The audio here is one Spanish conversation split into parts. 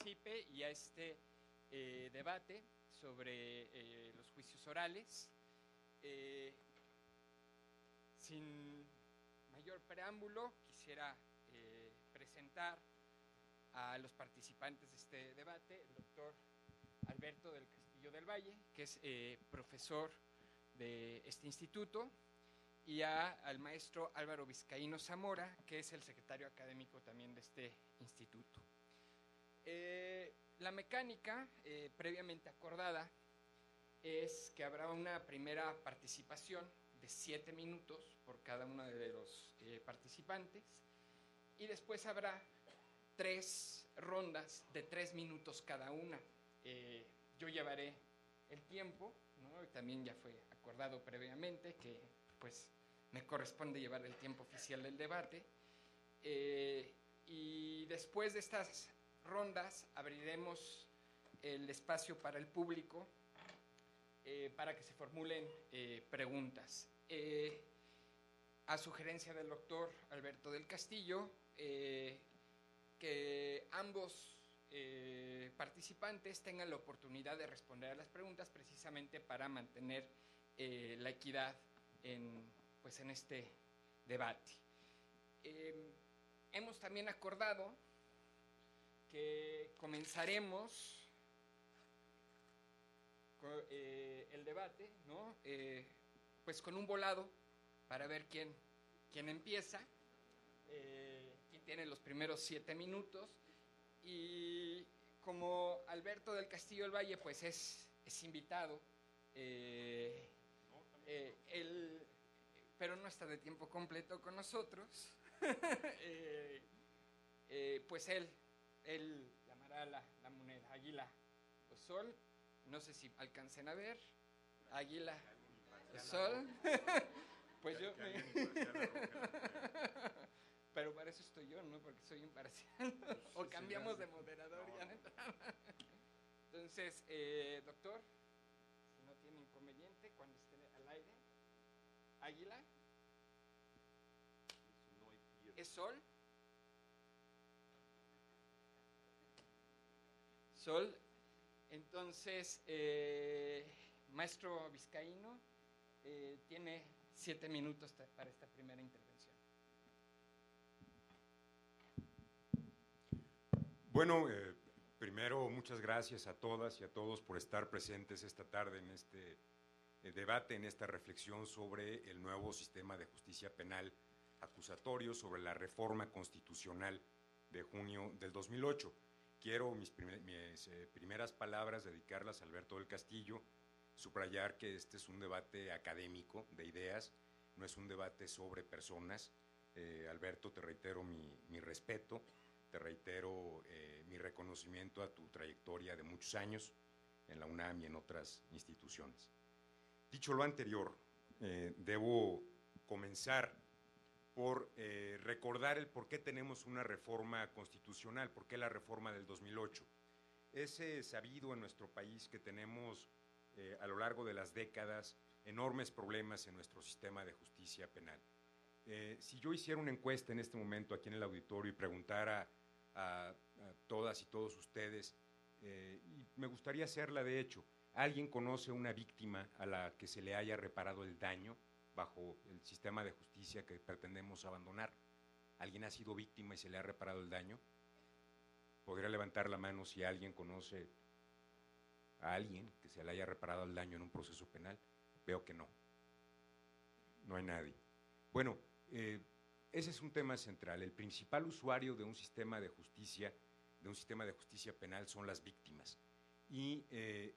participe y a este debate sobre los juicios orales. Sin mayor preámbulo, quisiera presentar a los participantes de este debate: el doctor Alberto del Castillo del Valle, que es profesor de este instituto, y al maestro Álvaro Vizcaíno Zamora, que es el secretario académico también de este instituto. La mecánica previamente acordada es que habrá una primera participación de 7 minutos por cada uno de los participantes, y después habrá 3 rondas de 3 minutos cada una. Yo llevaré el tiempo, ¿no? También ya fue acordado previamente que pues me corresponde llevar el tiempo oficial del debate, y después de estas rondas abriremos el espacio para el público para que se formulen preguntas. A sugerencia del doctor Alberto del Castillo, que ambos participantes tengan la oportunidad de responder a las preguntas, precisamente para mantener la equidad en este debate. Hemos también acordado que comenzaremos el debate, ¿no? Pues con un volado para ver quién empieza, quién tiene los primeros 7 minutos. Y como Alberto del Castillo del Valle pues es invitado, él, pero no está de tiempo completo con nosotros, pues él llamará la moneda, águila o sol. No sé si alcancen a ver, águila o sol. Pues yo pero para eso estoy yo, ¿no? Porque soy imparcial. O cambiamos de moderador ya. Entonces, doctor, si no tiene inconveniente, cuando esté al aire, águila. ¿Es sol? Sol. Entonces, maestro Vizcaíno, tiene 7 minutos para esta primera intervención. Bueno, primero, muchas gracias a todas y a todos por estar presentes esta tarde en este debate, en esta reflexión sobre el nuevo sistema de justicia penal acusatorio, sobre la reforma constitucional de junio del 2008. Quiero mis primeras palabras dedicarlas a Alberto del Castillo, subrayar que este es un debate académico de ideas, no es un debate sobre personas. Alberto, te reitero mi respeto, te reitero mi reconocimiento a tu trayectoria de muchos años en la UNAM y en otras instituciones. Dicho lo anterior, debo comenzar por recordar el por qué tenemos una reforma constitucional, por qué la reforma del 2008. Es sabido en nuestro país que tenemos a lo largo de las décadas enormes problemas en nuestro sistema de justicia penal. Si yo hiciera una encuesta en este momento aquí en el auditorio y preguntara a todas y todos ustedes, y me gustaría hacerla de hecho, ¿alguien conoce una víctima a la que se le haya reparado el daño bajo el sistema de justicia que pretendemos abandonar? ¿Alguien ha sido víctima y se le ha reparado el daño? ¿Podría levantar la mano si alguien conoce a alguien que se le haya reparado el daño en un proceso penal? Veo que no. No hay nadie. Bueno, ese es un tema central. El principal usuario de un sistema de justicia penal son las víctimas. Y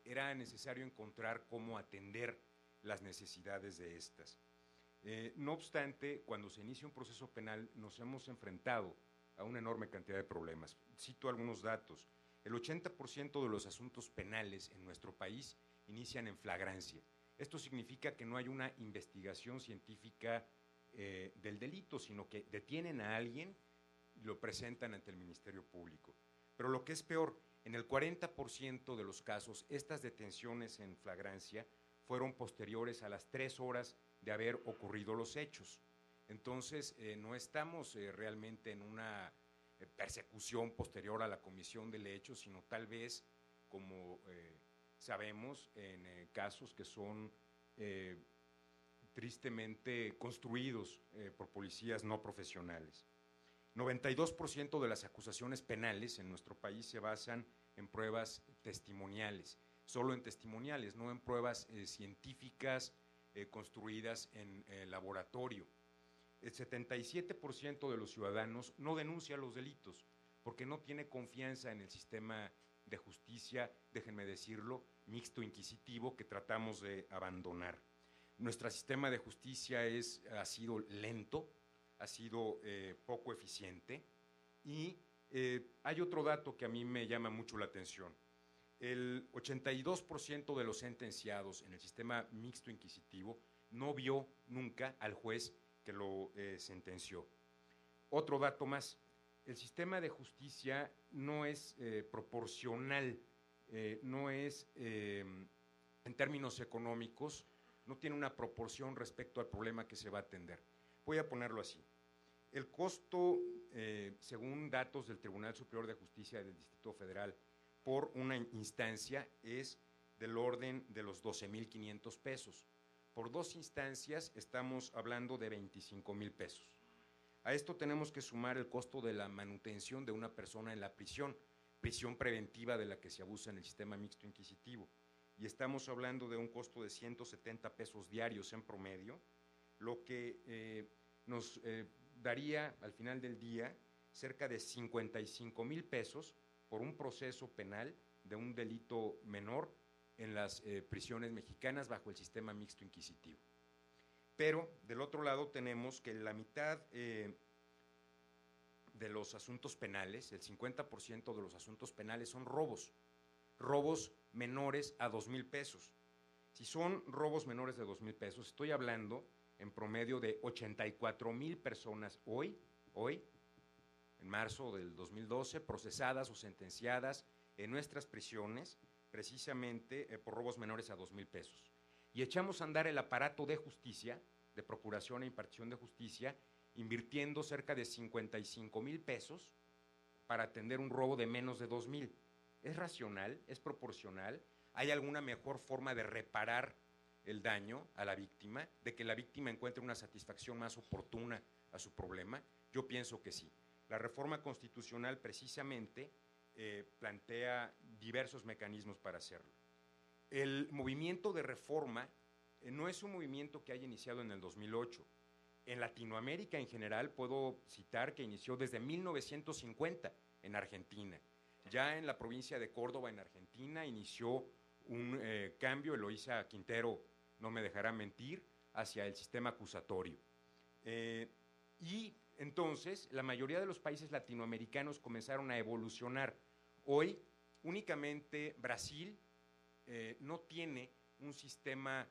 era necesario encontrar cómo atender las necesidades de estas. No obstante, cuando se inicia un proceso penal nos hemos enfrentado a una enorme cantidad de problemas. Cito algunos datos. El 80% de los asuntos penales en nuestro país inician en flagrancia. Esto significa que no hay una investigación científica del delito, sino que detienen a alguien y lo presentan ante el Ministerio Público. Pero lo que es peor, en el 40% de los casos, estas detenciones en flagrancia fueron posteriores a las 3 horas de haber ocurrido los hechos. Entonces, no estamos realmente en una persecución posterior a la comisión del hecho, sino tal vez, como sabemos, en casos que son tristemente construidos por policías no profesionales. 92% de las acusaciones penales en nuestro país se basan en pruebas testimoniales, solo en testimoniales, no en pruebas científicas construidas en laboratorio. El 77% de los ciudadanos no denuncia los delitos porque no tiene confianza en el sistema de justicia, déjenme decirlo, mixto inquisitivo que tratamos de abandonar. Nuestro sistema de justicia ha sido lento, ha sido poco eficiente y hay otro dato que a mí me llama mucho la atención. El 82% de los sentenciados en el sistema mixto inquisitivo no vio nunca al juez que lo sentenció. Otro dato más, el sistema de justicia no es proporcional, no es en términos económicos, no tiene una proporción respecto al problema que se va a atender. Voy a ponerlo así. El costo, según datos del Tribunal Superior de Justicia del Distrito Federal, por una instancia es del orden de los 12,500 pesos. Por 2 instancias estamos hablando de 25,000 pesos. A esto tenemos que sumar el costo de la manutención de una persona en la prisión preventiva de la que se abusa en el sistema mixto inquisitivo. Y estamos hablando de un costo de 170 pesos diarios en promedio, lo que nos daría al final del día cerca de 55,000 pesos por un proceso penal de un delito menor en las prisiones mexicanas bajo el sistema mixto inquisitivo. Pero del otro lado tenemos que la mitad de los asuntos penales, el 50% de los asuntos penales son robos menores a 2,000 pesos. Si son robos menores de 2,000 pesos, estoy hablando en promedio de 84,000 personas hoy, en marzo del 2012, procesadas o sentenciadas en nuestras prisiones, precisamente por robos menores a 2,000 pesos. Y echamos a andar el aparato de justicia, de procuración e impartición de justicia, invirtiendo cerca de 55,000 pesos para atender un robo de menos de 2,000. ¿Es racional? ¿Es proporcional? ¿Hay alguna mejor forma de reparar el daño a la víctima, de que la víctima encuentre una satisfacción más oportuna a su problema? Yo pienso que sí. La reforma constitucional precisamente plantea diversos mecanismos para hacerlo. El movimiento de reforma no es un movimiento que haya iniciado en el 2008. En Latinoamérica en general puedo citar que inició desde 1950 en Argentina. Ya en la provincia de Córdoba, en Argentina, inició un cambio, Eloísa Quintero no me dejará mentir, hacia el sistema acusatorio. Y entonces la mayoría de los países latinoamericanos comenzaron a evolucionar. Hoy únicamente Brasil no tiene un sistema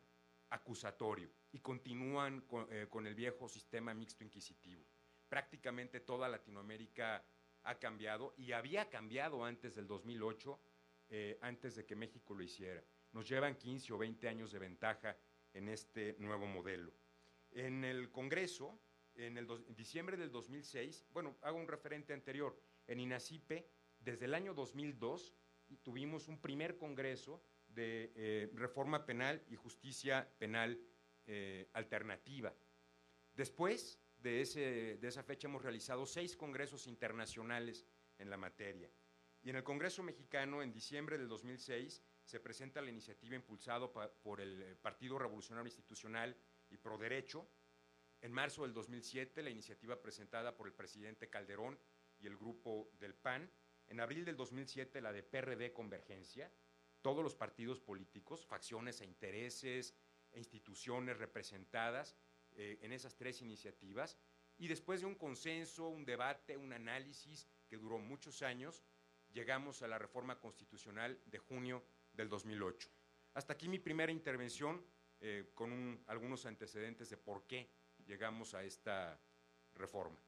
acusatorio y continúan con el viejo sistema mixto inquisitivo. Prácticamente toda Latinoamérica ha cambiado y había cambiado antes del 2008, antes de que México lo hiciera. Nos llevan 15 o 20 años de ventaja en este nuevo modelo. En el Congreso, en diciembre del 2006, bueno, hago un referente anterior, en INACIPE, desde el año 2002, tuvimos un primer congreso de reforma penal y justicia penal alternativa. Después de esa fecha hemos realizado 6 congresos internacionales en la materia. Y en el Congreso mexicano, en diciembre del 2006, se presenta la iniciativa impulsada por el Partido Revolucionario Institucional y Proderecho. En marzo del 2007, la iniciativa presentada por el presidente Calderón y el grupo del PAN. En abril del 2007, la de PRD Convergencia. Todos los partidos políticos, facciones e intereses e instituciones representadas en esas 3 iniciativas. Y después de un consenso, un debate, un análisis que duró muchos años, llegamos a la reforma constitucional de junio del 2008. Hasta aquí mi primera intervención con algunos antecedentes de por qué llegamos a esta reforma.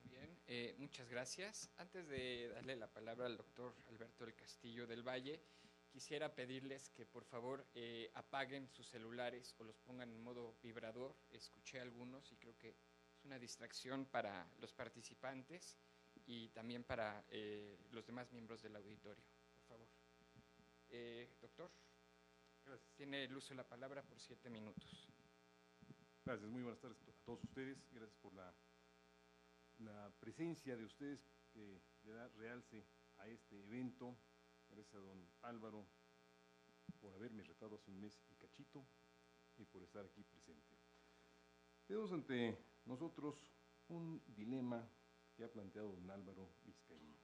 Muy bien, muchas gracias. Antes de darle la palabra al doctor Alberto del Castillo del Valle, quisiera pedirles que por favor apaguen sus celulares o los pongan en modo vibrador. Escuché algunos y creo que Es una distracción para los participantes y también para los demás miembros del auditorio. Por favor. Doctor, Gracias. tiene el uso de la palabra por 7 minutos. Gracias, muy buenas tardes a todos ustedes. Gracias por la presencia de ustedes que le da realce a este evento. Gracias a don Álvaro por haberme retado hace un mes y cachito y por estar aquí presente. Tenemos ante nosotros un dilema que ha planteado don Álvaro Vizcaíno.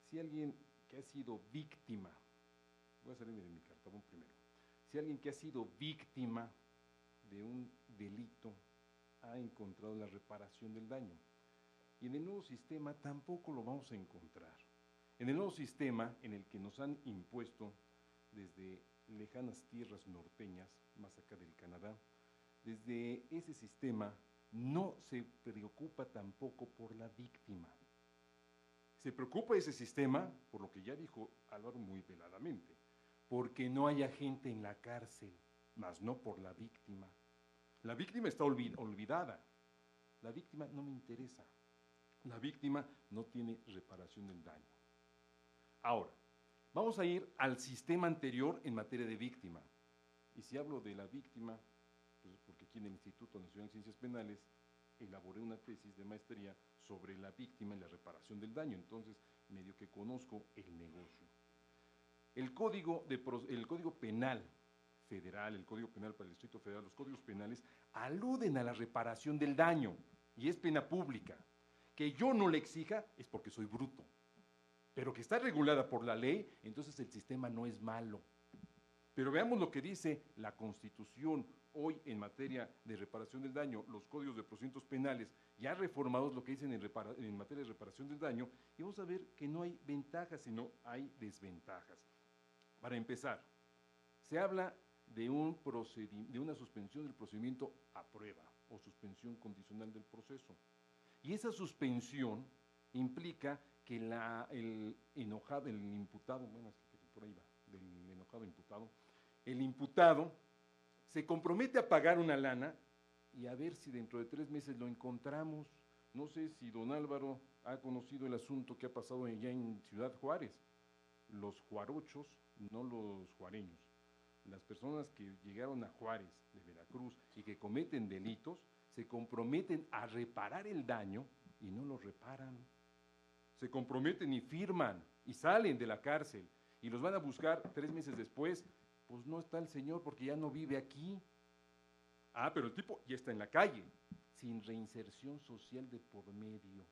Si alguien que ha sido víctima, voy a salirme de mi cartabón primero, si alguien que ha sido víctima de un delito ha encontrado la reparación del daño. Y en el nuevo sistema tampoco lo vamos a encontrar. En el nuevo sistema en el que nos han impuesto desde lejanas tierras norteñas, más acá del Canadá, desde ese sistema no se preocupa tampoco por la víctima. Se preocupa ese sistema, por lo que ya dijo Álvaro muy veladamente, porque no haya gente en la cárcel, mas no por la víctima. La víctima está olvidada. La víctima no me interesa. La víctima no tiene reparación del daño. Ahora, vamos a ir al sistema anterior en materia de víctima. Y si hablo de la víctima, pues porque aquí en el Instituto Nacional de Ciencias Penales elaboré una tesis de maestría sobre la víctima y la reparación del daño. Entonces, medio que conozco el negocio. El Código Penal Federal, el Código Penal para el Distrito Federal, los códigos penales aluden a la reparación del daño y es pena pública. Que yo no le exija es porque soy bruto, pero que está regulada por la ley, entonces el sistema no es malo. Pero veamos lo que dice la Constitución hoy en materia de reparación del daño, los códigos de procedimientos penales ya reformados, lo que dicen en materia de reparación del daño, y vamos a ver que no hay ventajas, sino hay desventajas. Para empezar, se habla de una suspensión del procedimiento a prueba o suspensión condicional del proceso. Y esa suspensión implica que el imputado, bueno, es que por ahí va, del enojado imputado, el imputado se compromete a pagar una lana y a ver si dentro de 3 meses lo encontramos. No sé si don Álvaro ha conocido el asunto que ha pasado allá en Ciudad Juárez. Los juarochos, no los juareños. Las personas que llegaron a Juárez de Veracruz y que cometen delitos, se comprometen a reparar el daño y no lo reparan. Se comprometen y firman y salen de la cárcel y los van a buscar 3 meses después. Pues no está el señor porque ya no vive aquí. Ah, pero el tipo ya está en la calle, sin reinserción social de por medio.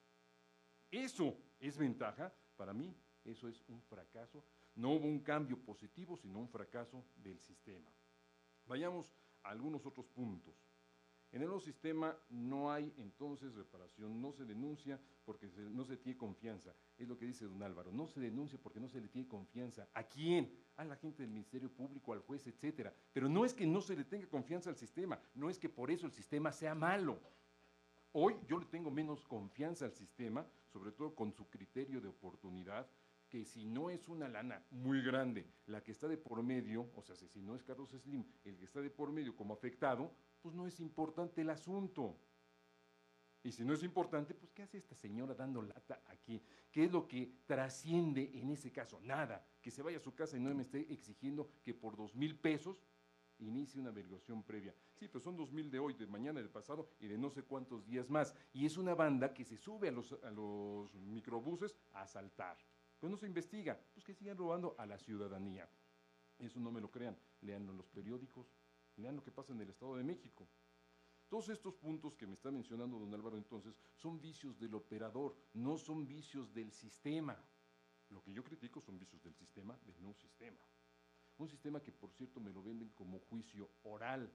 Eso es ventaja. Para mí, eso es un fracaso. No hubo un cambio positivo, sino un fracaso del sistema. Vayamos a algunos otros puntos. En el nuevo sistema no hay entonces reparación, no se denuncia porque no se tiene confianza. Es lo que dice don Álvaro, no se denuncia porque no se le tiene confianza. ¿A quién? A la gente del Ministerio Público, al juez, etcétera. Pero no es que no se le tenga confianza al sistema, no es que por eso el sistema sea malo. Hoy yo le tengo menos confianza al sistema, sobre todo con su criterio de oportunidad, que si no es una lana muy grande la que está de por medio, o sea, si no es Carlos Slim el que está de por medio como afectado, pues no es importante el asunto. Y si no es importante, pues ¿qué hace esta señora dando lata aquí? ¿Qué es lo que trasciende en ese caso? Nada, que se vaya a su casa y no me esté exigiendo que por 2,000 pesos inicie una averiguación previa. Sí, pues son 2,000 de hoy, de mañana, del pasado y de no sé cuántos días más. Y es una banda que se sube a los microbuses a asaltar. Pues no se investiga, pues que sigan robando a la ciudadanía. Eso no me lo crean, leanlo en los periódicos, lean lo que pasa en el Estado de México. Todos estos puntos que me está mencionando don Álvaro entonces son vicios del operador, no son vicios del sistema. Lo que yo critico son vicios del sistema, del nuevo sistema. Un sistema que por cierto me lo venden como juicio oral.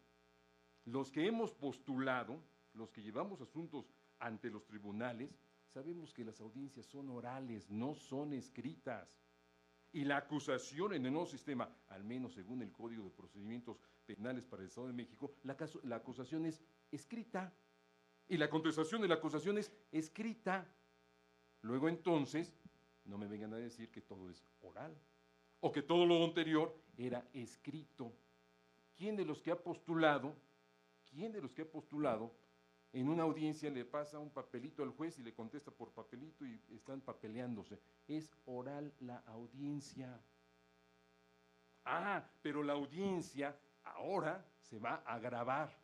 Los que hemos postulado, los que llevamos asuntos ante los tribunales, sabemos que las audiencias son orales, no son escritas. Y la acusación en el nuevo sistema, al menos según el Código de Procedimientos Penales para el Estado de México, la acusación es escrita. Y la contestación de la acusación es escrita. Luego entonces, no me vengan a decir que todo es oral, o que todo lo anterior era escrito. ¿Quién de los que ha postulado en una audiencia le pasa un papelito al juez y le contesta por papelito y están papeleándose. Es oral la audiencia. Ah, pero la audiencia ahora se va a grabar.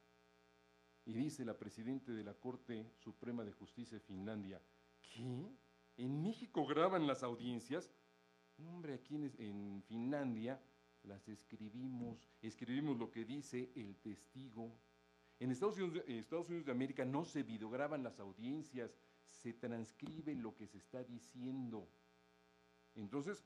Y dice la presidenta de la Corte Suprema de Justicia de Finlandia, ¿qué? ¿En México graban las audiencias? No, hombre, aquí en Finlandia las escribimos lo que dice el testigo. En Estados Unidos de América no se videograban las audiencias, se transcribe lo que se está diciendo. Entonces,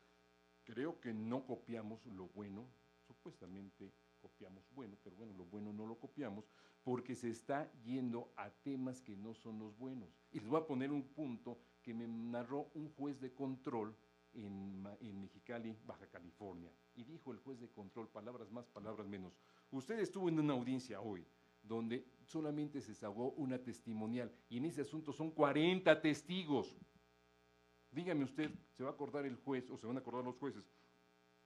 creo que no copiamos lo bueno, supuestamente copiamos bueno, pero bueno, lo bueno no lo copiamos, porque se está yendo a temas que no son los buenos. Y les voy a poner un punto que me narró un juez de control en Mexicali, Baja California. Y dijo el juez de control, palabras más, palabras menos, usted estuvo en una audiencia hoy, donde solamente se desahogó una testimonial, y en ese asunto son 40 testigos. Dígame usted, ¿se va a acordar el juez, o se van a acordar los jueces,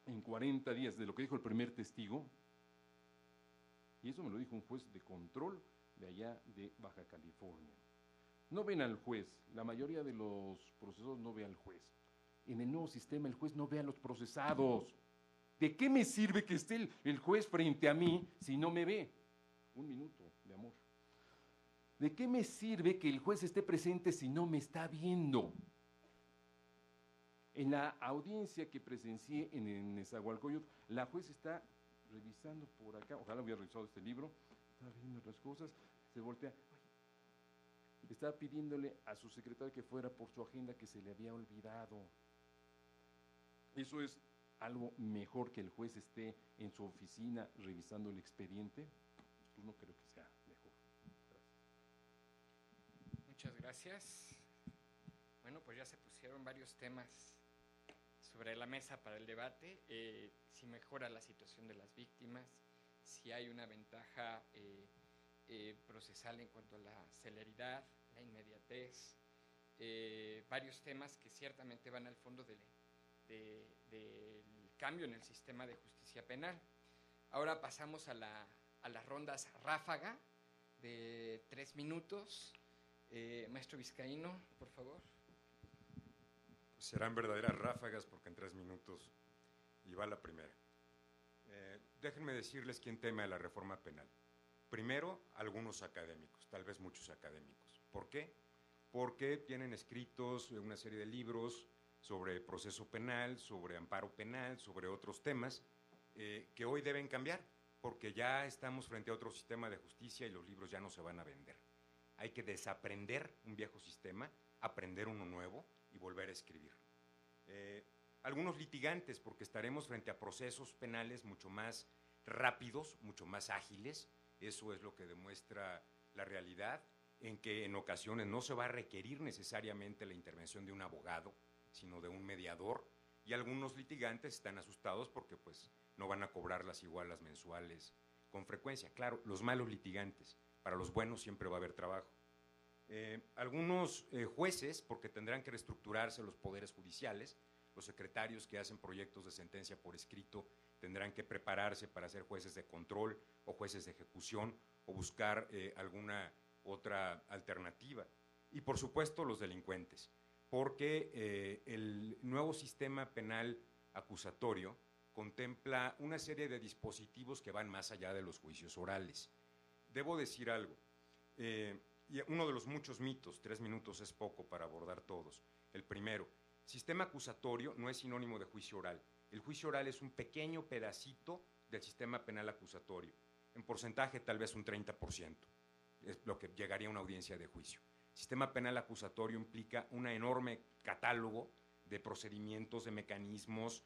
en 40 días de lo que dijo el primer testigo? Y eso me lo dijo un juez de control de allá de Baja California. No ven al juez, la mayoría de los procesados no ve al juez. En el nuevo sistema el juez no ve a los procesados. ¿De qué me sirve que esté el juez frente a mí si no me ve? Un minuto de amor. ¿De qué me sirve que el juez esté presente si no me está viendo? En la audiencia que presencié en Nezahualcóyotl, la juez está revisando por acá, ojalá hubiera revisado este libro, está viendo otras cosas, se voltea, estaba pidiéndole a su secretario que fuera por su agenda que se le había olvidado. ¿Eso es algo mejor que el juez esté en su oficina revisando el expediente? Pues no creo que sea mejor. Gracias. Muchas gracias. Bueno, pues ya se pusieron varios temas sobre la mesa para el debate, si mejora la situación de las víctimas, si hay una ventaja procesal en cuanto a la celeridad, la inmediatez, varios temas que ciertamente van al fondo del cambio en el sistema de justicia penal. Ahora pasamos a las rondas ráfaga de 3 minutos. Maestro Vizcaíno, por favor. Serán verdaderas ráfagas porque en 3 minutos y va la primera. Déjenme decirles quién teme a la reforma penal. Primero, algunos académicos, tal vez muchos académicos. ¿Por qué? Porque tienen escritos una serie de libros sobre proceso penal, sobre amparo penal, sobre otros temas que hoy deben cambiar, porque ya estamos frente a otro sistema de justicia y los libros ya no se van a vender. Hay que desaprender un viejo sistema, aprender uno nuevo y volver a escribir. Algunos litigantes, porque estaremos frente a procesos penales mucho más rápidos, mucho más ágiles. Eso es lo que demuestra la realidad, en que en ocasiones no se va a requerir necesariamente la intervención de un abogado, sino de un mediador, y algunos litigantes están asustados porque pues no van a cobrar las igualas mensuales con frecuencia. Claro, los malos litigantes, para los buenos siempre va a haber trabajo. Algunos jueces, porque tendrán que reestructurarse los poderes judiciales, los secretarios que hacen proyectos de sentencia por escrito tendrán que prepararse para ser jueces de control o jueces de ejecución o buscar alguna otra alternativa. Y por supuesto los delincuentes, porque el nuevo sistema penal acusatorio contempla una serie de dispositivos que van más allá de los juicios orales. Debo decir algo, y uno de los muchos mitos, 3 minutos es poco para abordar todos. El primero, sistema acusatorio no es sinónimo de juicio oral. El juicio oral es un pequeño pedacito del sistema penal acusatorio, en porcentaje tal vez un 30%, es lo que llegaría a una audiencia de juicio. Sistema penal acusatorio implica un enorme catálogo de procedimientos, de mecanismos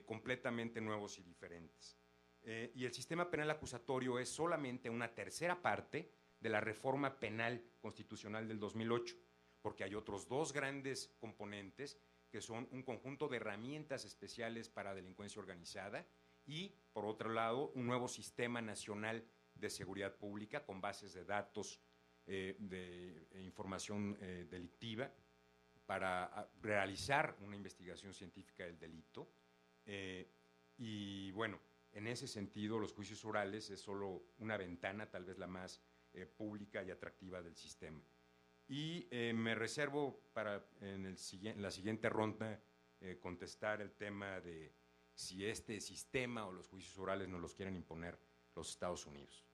completamente nuevos y diferentes. Y el sistema penal acusatorio es solamente una tercera parte de la reforma penal constitucional del 2008, porque hay otros 2 grandes componentes que son un conjunto de herramientas especiales para delincuencia organizada y, por otro lado, un nuevo sistema nacional de seguridad pública con bases de datos de información delictiva para realizar una investigación científica del delito. Y bueno, en ese sentido los juicios orales es solo una ventana, tal vez la más pública y atractiva del sistema. Y me reservo para en la siguiente ronda contestar el tema de si este sistema o los juicios orales nos los quieren imponer los Estados Unidos.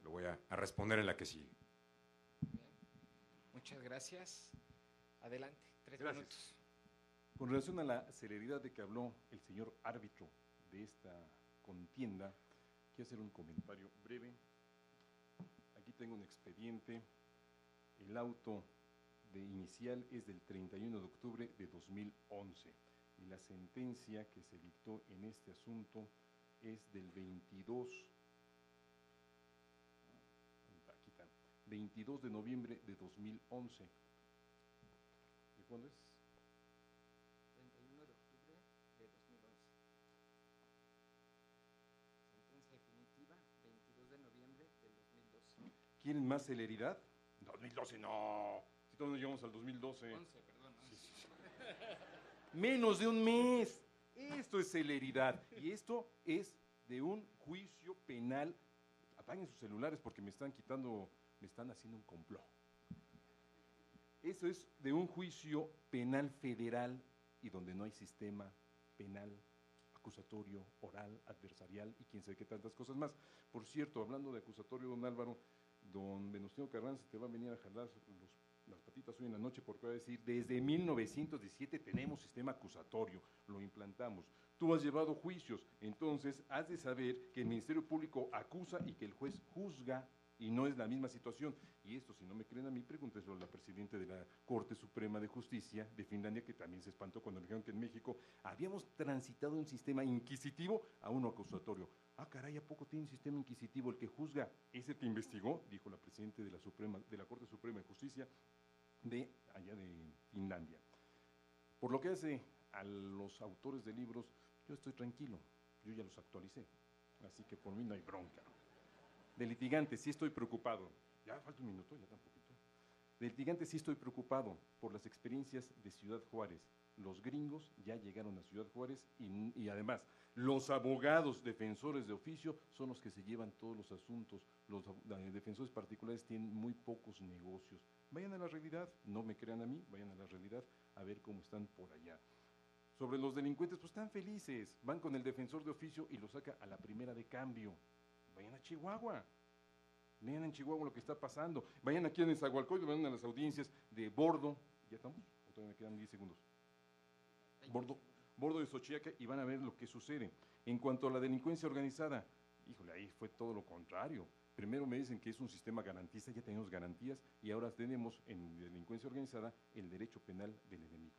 Lo voy a responder en la que sigue. Bien. Muchas gracias. Adelante, 3 minutos. Con relación a la celeridad de que habló el señor árbitro de esta contienda, quiero hacer un comentario breve. Aquí tengo un expediente. El auto inicial es del 31 de octubre de 2011 y la sentencia que se dictó en este asunto es del 22 de noviembre de 2011. ¿De cuándo es? 31 de octubre de 2011. Sentencia definitiva, 22 de noviembre del 2012. ¿Quieren más celeridad? 2012, no. Si todos nos llevamos al 2012. 11, perdón. 11. Sí. Menos de un mes. Esto es celeridad. Y esto es de un juicio penal. Apaguen sus celulares porque me están haciendo un complot. Eso es de un juicio penal federal y donde no hay sistema penal, acusatorio, oral, adversarial y quién sabe qué tantas cosas más. Por cierto, hablando de acusatorio, don Álvaro, don Venustiano Carranza te va a venir a jalar las patitas hoy en la noche porque va a decir, desde 1917 tenemos sistema acusatorio, lo implantamos. Tú has llevado juicios, entonces has de saber que el Ministerio Público acusa y que el juez juzga y no es la misma situación. Y esto, si no me creen a mí, pregúnteselo a la presidenta de la Corte Suprema de Justicia de Finlandia, que también se espantó cuando dijeron que en México habíamos transitado de un sistema inquisitivo a uno acusatorio. Ah, caray, ¿a poco tiene un sistema inquisitivo? El que juzga es el que investigó, dijo la presidenta de la Corte Suprema de Justicia de allá de Finlandia. Por lo que hace a los autores de libros, yo estoy tranquilo, yo ya los actualicé, así que por mí no hay bronca. De litigante sí estoy preocupado, ya falta un minuto, ya tan poquito. De litigante sí estoy preocupado por las experiencias de Ciudad Juárez. Los gringos ya llegaron a Ciudad Juárez y además los abogados defensores de oficio son los que se llevan todos los asuntos. Los defensores particulares tienen muy pocos negocios. Vayan a la realidad, no me crean a mí, vayan a la realidad a ver cómo están por allá. Sobre los delincuentes, pues están felices, van con el defensor de oficio y lo saca a la primera de cambio. Vayan a Chihuahua, vean en Chihuahua lo que está pasando. Vayan aquí en Nezahualcóyotl, vayan a las audiencias de Bordo. ¿Ya estamos? ¿O todavía me quedan 10 segundos? Bordo de Xochiaca y van a ver lo que sucede. En cuanto a la delincuencia organizada, híjole, ahí fue todo lo contrario. Primero me dicen que es un sistema garantista, ya tenemos garantías, y ahora tenemos en delincuencia organizada el derecho penal del enemigo.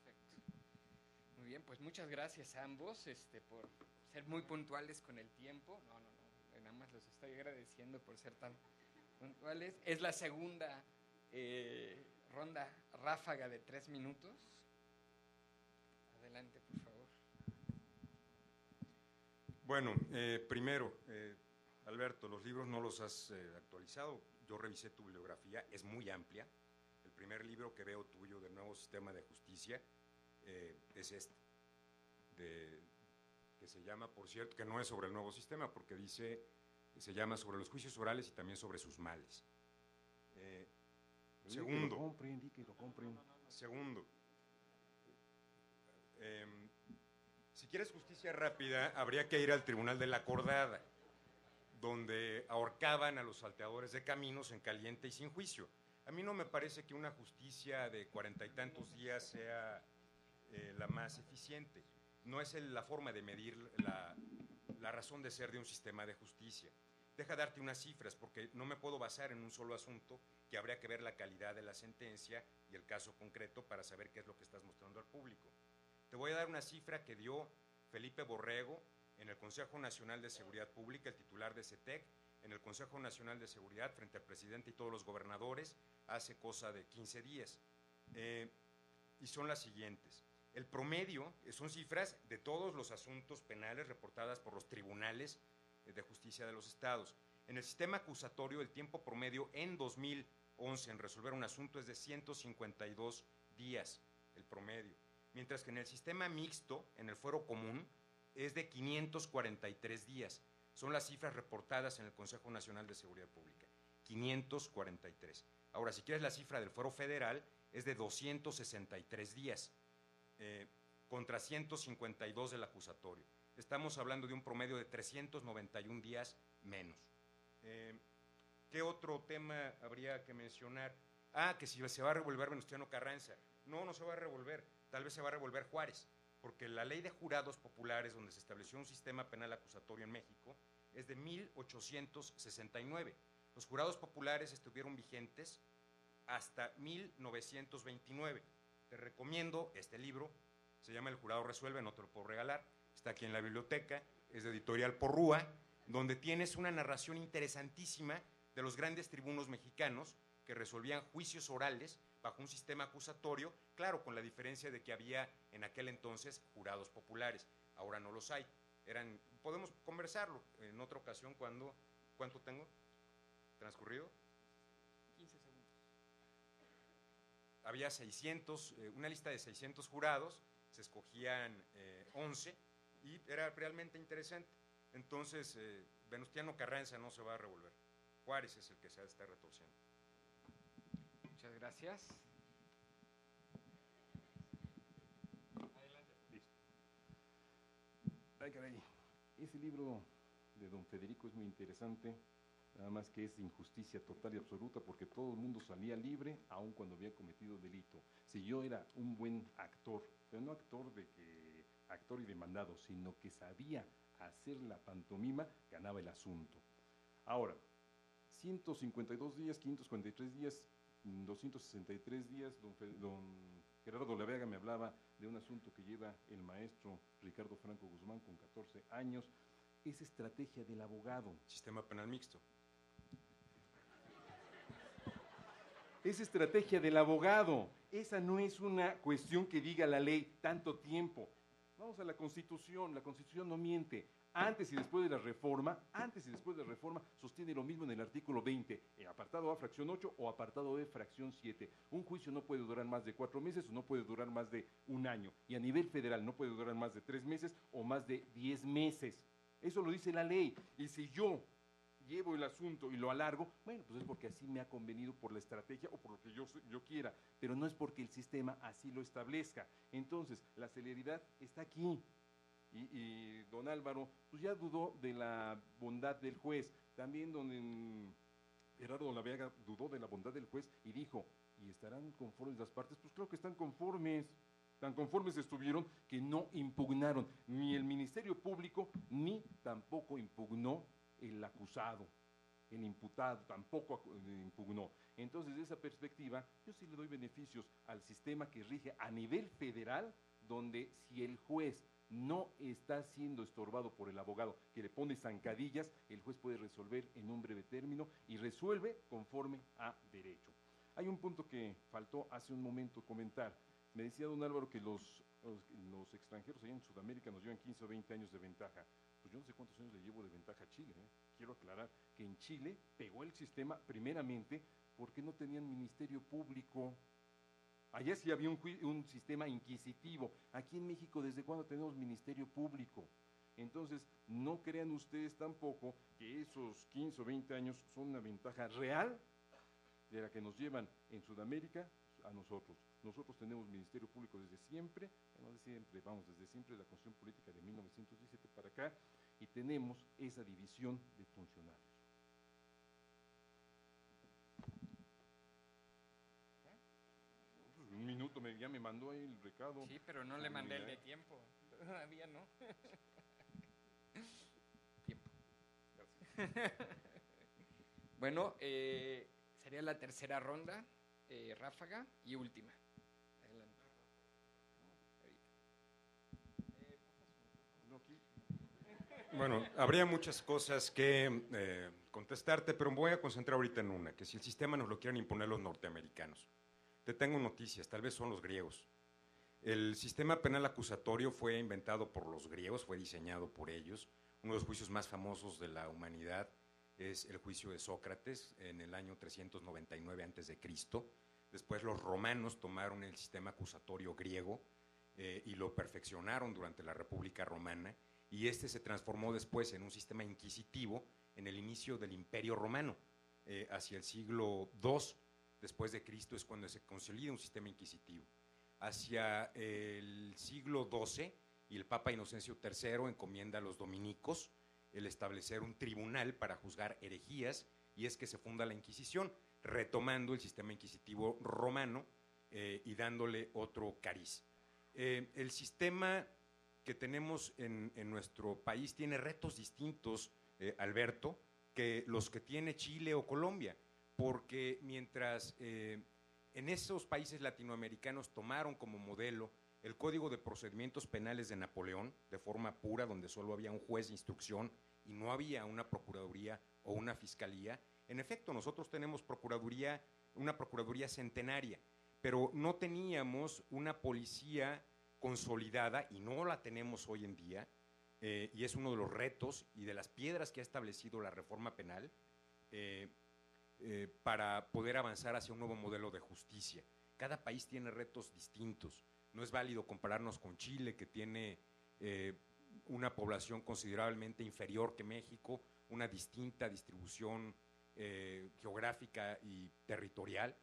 Perfecto. Muy bien, pues muchas gracias a ambos por ser muy puntuales con el tiempo. No, nada más los estoy agradeciendo por ser tan puntuales. Es la segunda ronda ráfaga de 3 minutos. Adelante, por favor. Bueno, primero, Alberto, los libros no los has actualizado. Yo revisé tu bibliografía, es muy amplia. El primer libro que veo tuyo del nuevo sistema de justicia es este, que se llama, por cierto, que no es sobre el nuevo sistema, porque se llama sobre los juicios orales y también sobre sus males. Segundo. Que lo compren. Segundo. Si quieres justicia rápida, habría que ir al Tribunal de la Acordada, donde ahorcaban a los salteadores de caminos en caliente y sin juicio. A mí no me parece que una justicia de 40 y tantos días sea la más eficiente. No es la forma de medir la razón de ser de un sistema de justicia. Deja darte unas cifras, porque no me puedo basar en un solo asunto, que habría que ver la calidad de la sentencia y el caso concreto para saber qué es lo que estás mostrando al público. Te voy a dar una cifra que dio Felipe Borrego en el Consejo Nacional de Seguridad Pública, el titular de CETEC, en el Consejo Nacional de Seguridad, frente al presidente y todos los gobernadores, hace cosa de 15 días. Y son las siguientes. El promedio, son cifras de todos los asuntos penales reportadas por los tribunales de justicia de los estados. En el sistema acusatorio, el tiempo promedio en 2011 en resolver un asunto es de 152 días, el promedio. Mientras que en el sistema mixto, en el fuero común, es de 543 días. Son las cifras reportadas en el Consejo Nacional de Seguridad Pública, 543. Ahora, si quieres la cifra del Fuero Federal, es de 263 días, contra 152 del acusatorio. Estamos hablando de un promedio de 391 días menos. ¿Qué otro tema habría que mencionar? Que si se va a revolver Venustiano Carranza. No, no se va a revolver, tal vez se va a revolver Juárez, porque la ley de jurados populares, donde se estableció un sistema penal acusatorio en México, es de 1869. Los jurados populares estuvieron vigentes hasta 1929. Te recomiendo este libro, se llama El Jurado Resuelve, no te lo puedo regalar, está aquí en la biblioteca, es de Editorial Porrúa, donde tienes una narración interesantísima de los grandes tribunos mexicanos que resolvían juicios orales bajo un sistema acusatorio, claro, con la diferencia de que había en aquel entonces jurados populares, ahora no los hay. Podemos conversarlo en otra ocasión cuando, ¿cuánto tengo transcurrido? 15 segundos. Había 600, una lista de 600 jurados, se escogían 11 y era realmente interesante. Entonces, Venustiano Carranza no se va a revolver, Juárez es el que se está retorciendo. Muchas gracias. Adelante. Listo. Ay, caray. Ese libro de don Federico es muy interesante, nada más que es injusticia total y absoluta, porque todo el mundo salía libre, aun cuando había cometido delito. Si yo era un buen actor, pero no actor y demandado, sino que sabía hacer la pantomima, ganaba el asunto. Ahora, 152 días, 543 días, 263 días, don Gerardo Lavega me hablaba de un asunto que lleva el maestro Ricardo Franco Guzmán con 14 años. Es estrategia del abogado. Sistema penal mixto. Es estrategia del abogado. Esa no es una cuestión que diga la ley tanto tiempo. Vamos a la Constitución no miente. Antes y después de la reforma, sostiene lo mismo en el artículo 20, apartado A, fracción 8 o apartado B, fracción 7. Un juicio no puede durar más de 4 meses o no puede durar más de un año. Y a nivel federal no puede durar más de 3 meses o más de 10 meses. Eso lo dice la ley. Y si yo llevo el asunto y lo alargo, bueno, pues es porque así me ha convenido por la estrategia o por lo que yo quiera, pero no es porque el sistema así lo establezca. Entonces, la celeridad está aquí. Y don Álvaro, pues ya dudó de la bondad del juez. También don Gerardo Lavega dudó de la bondad del juez y dijo, ¿y estarán conformes las partes? Pues creo que están conformes. Tan conformes estuvieron que no impugnaron ni el Ministerio Público, ni tampoco impugnó el acusado. El imputado tampoco impugnó. Entonces, desde esa perspectiva, yo sí le doy beneficios al sistema que rige a nivel federal, donde si el juez no está siendo estorbado por el abogado que le pone zancadillas, el juez puede resolver en un breve término y resuelve conforme a derecho. Hay un punto que faltó hace un momento comentar. Me decía don Álvaro que los extranjeros allá en Sudamérica nos llevan 15 o 20 años de ventaja. Pues yo no sé cuántos años le llevo de ventaja a Chile. Quiero aclarar que en Chile pegó el sistema primeramente porque no tenían ministerio público. Allá sí había un sistema inquisitivo. Aquí en México, ¿desde cuándo tenemos ministerio público? Entonces, no crean ustedes tampoco que esos 15 o 20 años son una ventaja real de la que nos llevan en Sudamérica a nosotros. Nosotros tenemos ministerio público desde siempre, desde siempre la Constitución Política de 1917 para acá, y tenemos esa división de funcionarios. Un minuto, ya me mandó ahí el recado. Sí, pero no le mandé el de tiempo. Todavía no. Tiempo. Gracias. Bueno, sería la tercera ronda, ráfaga y última. Adelante. Bueno, habría muchas cosas que contestarte, pero me voy a concentrar ahorita en una, que si el sistema nos lo quieren imponer los norteamericanos. Te tengo noticias, tal vez son los griegos. El sistema penal acusatorio fue inventado por los griegos, fue diseñado por ellos. Uno de los juicios más famosos de la humanidad es el juicio de Sócrates en el año 399 a.C. Después los romanos tomaron el sistema acusatorio griego y lo perfeccionaron durante la República Romana, y este se transformó después en un sistema inquisitivo en el inicio del Imperio Romano, hacia el siglo II después de Cristo es cuando se consolida un sistema inquisitivo. Hacia el siglo XII, y el Papa Inocencio III encomienda a los dominicos el establecer un tribunal para juzgar herejías, y es que se funda la Inquisición, retomando el sistema inquisitivo romano y dándole otro cariz. El sistema que tenemos en nuestro país tiene retos distintos, Alberto, que los que tiene Chile o Colombia, porque mientras en esos países latinoamericanos tomaron como modelo el Código de Procedimientos Penales de Napoleón, de forma pura, donde solo había un juez de instrucción y no había una procuraduría o una fiscalía. En efecto, nosotros tenemos una procuraduría centenaria, pero no teníamos una policía consolidada, y no la tenemos hoy en día, y es uno de los retos y de las piedras que ha establecido la reforma penal para poder avanzar hacia un nuevo modelo de justicia. Cada país tiene retos distintos. No es válido compararnos con Chile, que tiene una población considerablemente inferior que México, una distinta distribución geográfica y territorial,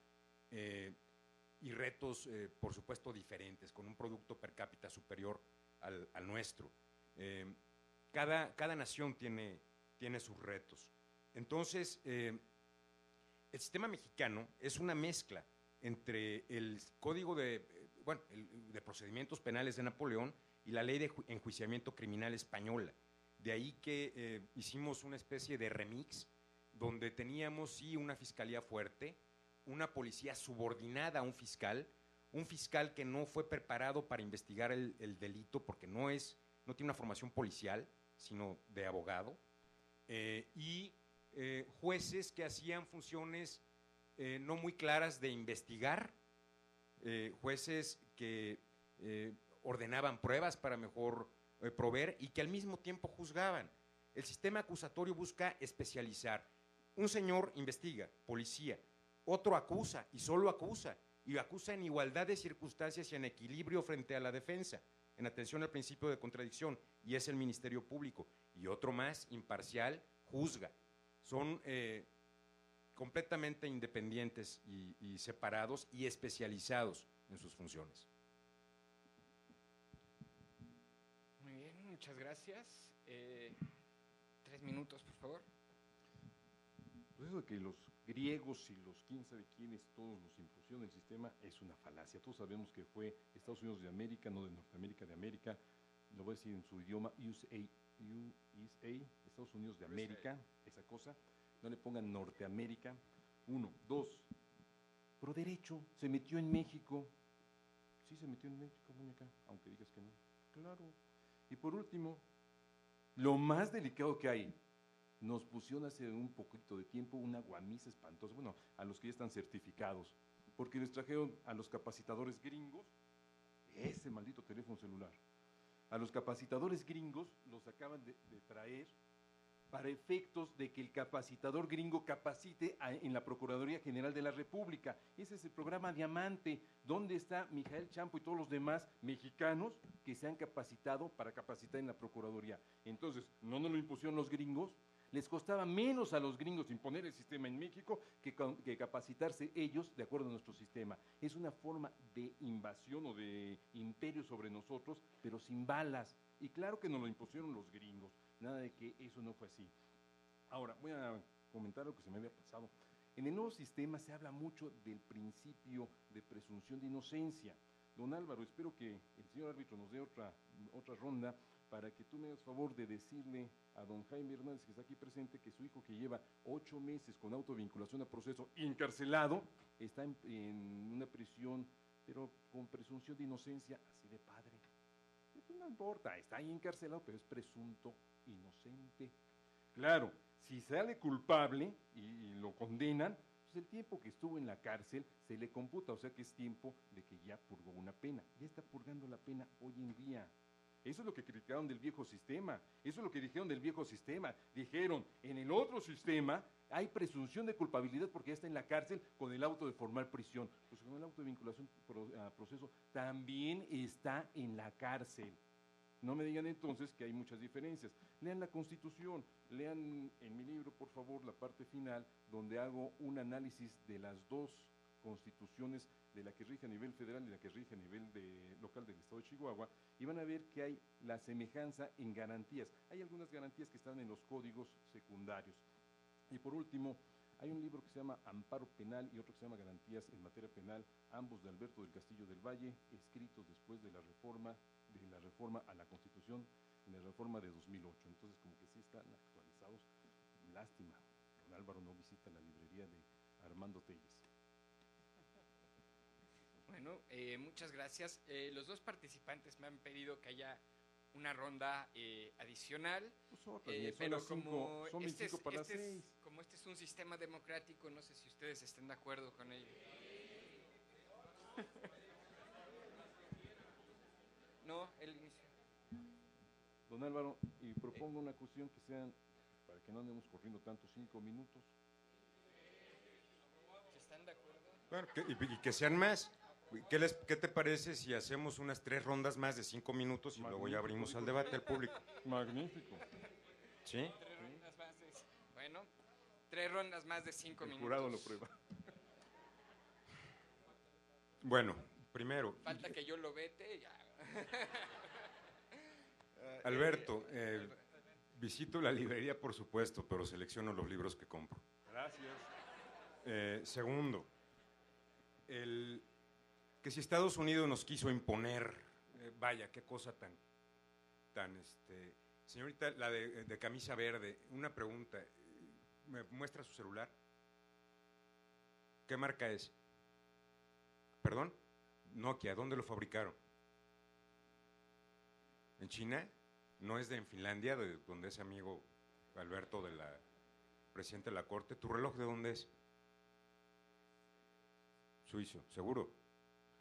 y retos, por supuesto, diferentes, con un producto per cápita superior al nuestro. Cada nación tiene sus retos. Entonces, el sistema mexicano es una mezcla entre el Código de Procedimientos Penales de Napoleón y la Ley de Enjuiciamiento Criminal española. De ahí que hicimos una especie de remix, donde teníamos sí una fiscalía fuerte, una policía subordinada a un fiscal que no fue preparado para investigar el delito, porque no tiene una formación policial, sino de abogado, y jueces que hacían funciones no muy claras de investigar, jueces que ordenaban pruebas para mejor proveer y que al mismo tiempo juzgaban. El sistema acusatorio busca especializar. Un señor investiga, policía, otro acusa y solo acusa, y acusa en igualdad de circunstancias y en equilibrio frente a la defensa, en atención al principio de contradicción, y es el Ministerio Público, y otro más, imparcial, juzga. Son completamente independientes y separados y especializados en sus funciones. Muy bien, muchas gracias. 3 minutos, por favor. Pues eso de que los griegos y los quién sabe quiénes todos nos impusieron el sistema es una falacia. Todos sabemos que fue Estados Unidos de América, no de Norteamérica, de América. Lo voy a decir en su idioma, USA, Estados Unidos de América, esa cosa. No le pongan Norteamérica. 1, 2. Pro derecho se metió en México. Sí se metió en México, muñeca, aunque digas que no. Claro. Y por último, lo más delicado que hay, nos pusieron hace un poquito de tiempo una guamisa espantosa, bueno, a los que ya están certificados, porque les trajeron a los capacitadores gringos, ese maldito teléfono celular, a los capacitadores gringos los acaban de traer para efectos de que el capacitador gringo capacite en la Procuraduría General de la República. Ese es el programa Diamante, donde está Mijael Champo y todos los demás mexicanos que se han capacitado para capacitar en la Procuraduría. Entonces, no nos lo impusieron los gringos, les costaba menos a los gringos imponer el sistema en México que capacitarse ellos de acuerdo a nuestro sistema. Es una forma de invasión o de imperio sobre nosotros, pero sin balas. Y claro que nos lo impusieron los gringos, nada de que eso no fue así. Ahora, voy a comentar lo que se me había pasado. En el nuevo sistema se habla mucho del principio de presunción de inocencia. Don Álvaro, espero que el señor árbitro nos dé otra ronda para que tú me hagas favor de decirle a don Jaime Hernández, que está aquí presente, que su hijo, que lleva 8 meses con autovinculación a proceso encarcelado, está en una prisión, pero con presunción de inocencia, así de padre. Eso no importa, está ahí encarcelado, pero es presunto inocente. Claro, si sale culpable y lo condenan, pues el tiempo que estuvo en la cárcel se le computa, o sea que es tiempo de que ya purgó una pena. Ya está purgando la pena hoy en día. Eso es lo que criticaron del viejo sistema, eso es lo que dijeron del viejo sistema. Dijeron, en el otro sistema hay presunción de culpabilidad porque ya está en la cárcel con el auto de formar prisión. Pues con el auto de vinculación a proceso también está en la cárcel. No me digan entonces que hay muchas diferencias. Lean la Constitución, lean en mi libro, por favor, la parte final, donde hago un análisis de las dos constituciones, de la que rige a nivel federal y la que rige a nivel local del Estado de Chihuahua, y van a ver que hay la semejanza en garantías. Hay algunas garantías que están en los códigos secundarios. Y por último, hay un libro que se llama Amparo Penal y otro que se llama Garantías en Materia Penal, ambos de Alberto del Castillo del Valle, escritos después de la reforma a la Constitución, en la reforma de 2008. Entonces, como que sí están actualizados. Lástima, don Álvaro no visita la librería de Armando Telles. Bueno, muchas gracias. Los dos participantes me han pedido que haya una ronda adicional, pero como este es un sistema democrático, no sé si ustedes estén de acuerdo con ello. No, el inicio. Don Álvaro, y propongo una cuestión que sean, para que no andemos corriendo tanto, 5 minutos. ¿Están de acuerdo? Bueno, y que sean más. ¿Qué te parece si hacemos unas 3 rondas más de 5 minutos y luego ya abrimos al debate al público? Magnífico. ¿Sí? 3 rondas más de, bueno, 3 rondas más de 5 minutos. El jurado lo prueba. Bueno, primero. Falta que yo lo vete ya. Alberto, visito la librería, por supuesto, pero selecciono los libros que compro. Gracias. Segundo, que si Estados Unidos nos quiso imponer, vaya, qué cosa tan señorita, la de camisa verde, una pregunta, ¿me muestra su celular? ¿Qué marca es? ¿Perdón? Nokia, ¿dónde lo fabricaron? ¿En China? ¿No es en Finlandia, donde es amigo Alberto de la presidente de la Corte? ¿Tu reloj de dónde es? Suizo, seguro.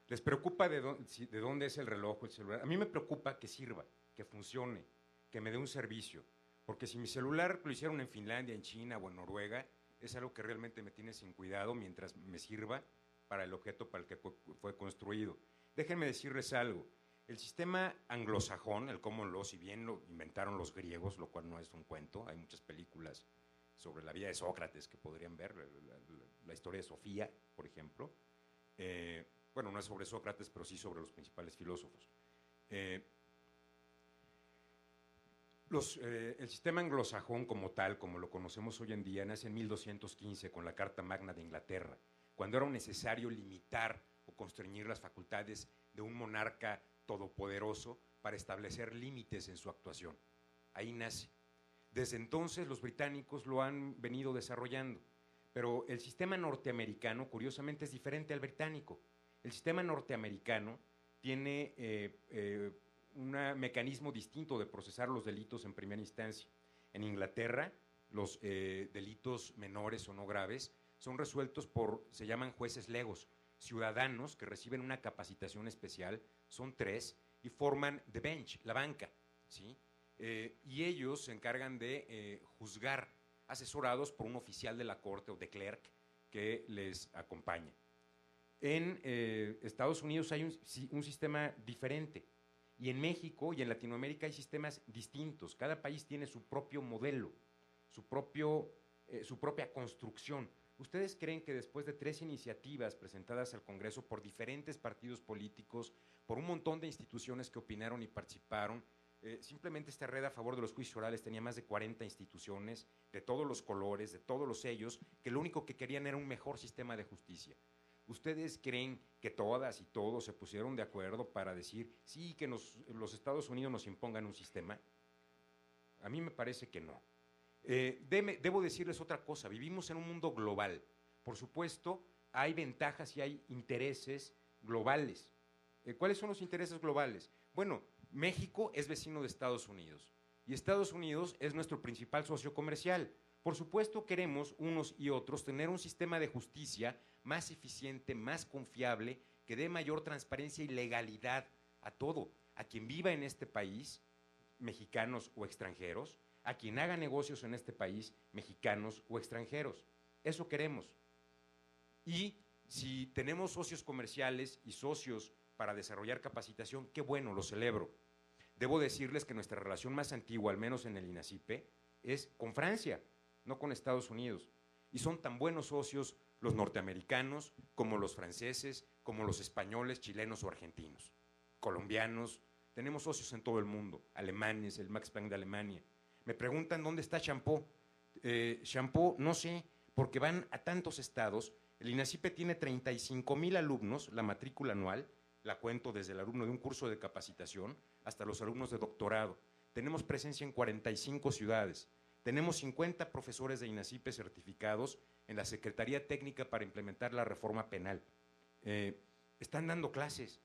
¿Les preocupa de dónde es el reloj o el celular? A mí me preocupa que sirva, que funcione, que me dé un servicio. Porque si mi celular lo hicieron en Finlandia, en China o en Noruega, es algo que realmente me tiene sin cuidado mientras me sirva para el objeto para el que fue construido. Déjenme decirles algo. El sistema anglosajón, el common law, si bien lo inventaron los griegos, lo cual no es un cuento, hay muchas películas sobre la vida de Sócrates que podrían ver, la historia de Sofía, por ejemplo. Bueno, no es sobre Sócrates, pero sí sobre los principales filósofos. El sistema anglosajón como tal, como lo conocemos hoy en día, nace en 1215 con la Carta Magna de Inglaterra, cuando era necesario limitar o constreñir las facultades de un monarca todopoderoso para establecer límites en su actuación. Ahí nace. Desde entonces los británicos lo han venido desarrollando, pero el sistema norteamericano, curiosamente, es diferente al británico. El sistema norteamericano tiene un mecanismo distinto de procesar los delitos en primera instancia. En Inglaterra, los delitos menores o no graves son resueltos se llaman jueces legos, ciudadanos que reciben una capacitación especial, son 3, y forman the bench, la banca, ¿sí? Y ellos se encargan de juzgar, asesorados por un oficial de la corte o de clerk que les acompaña. En Estados Unidos hay un sistema diferente, y en México y en Latinoamérica hay sistemas distintos. Cada país tiene su propio modelo, su propia construcción. ¿Ustedes creen que después de 3 iniciativas presentadas al Congreso por diferentes partidos políticos, por un montón de instituciones que opinaron y participaron, simplemente esta red a favor de los juicios orales tenía más de 40 instituciones, de todos los colores, de todos los sellos, que lo único que querían era un mejor sistema de justicia? ¿Ustedes creen que todas y todos se pusieron de acuerdo para decir, sí, que los Estados Unidos nos impongan un sistema? A mí me parece que no. Debo decirles otra cosa, vivimos en un mundo global. Por supuesto, hay ventajas y hay intereses globales. ¿Cuáles son los intereses globales? Bueno, México es vecino de Estados Unidos y Estados Unidos es nuestro principal socio comercial. Por supuesto, queremos unos y otros tener un sistema de justicia más eficiente, más confiable, que dé mayor transparencia y legalidad a todo, a quien viva en este país, mexicanos o extranjeros, a quien haga negocios en este país, mexicanos o extranjeros. Eso queremos. Y si tenemos socios comerciales y socios para desarrollar capacitación, qué bueno, lo celebro. Debo decirles que nuestra relación más antigua, al menos en el INACIPE, es con Francia, no con Estados Unidos. Y son tan buenos socios los norteamericanos como los franceses, como los españoles, chilenos o argentinos, colombianos. Tenemos socios en todo el mundo, alemanes, el Max Planck de Alemania. Me preguntan dónde está Champeau. Champeau, no sé, porque van a tantos estados. El INACIPE tiene 35,000 alumnos, la matrícula anual, la cuento desde el alumno de un curso de capacitación hasta los alumnos de doctorado. Tenemos presencia en 45 ciudades. Tenemos 50 profesores de INACIPE certificados en la Secretaría Técnica para implementar la reforma penal. Están dando clases.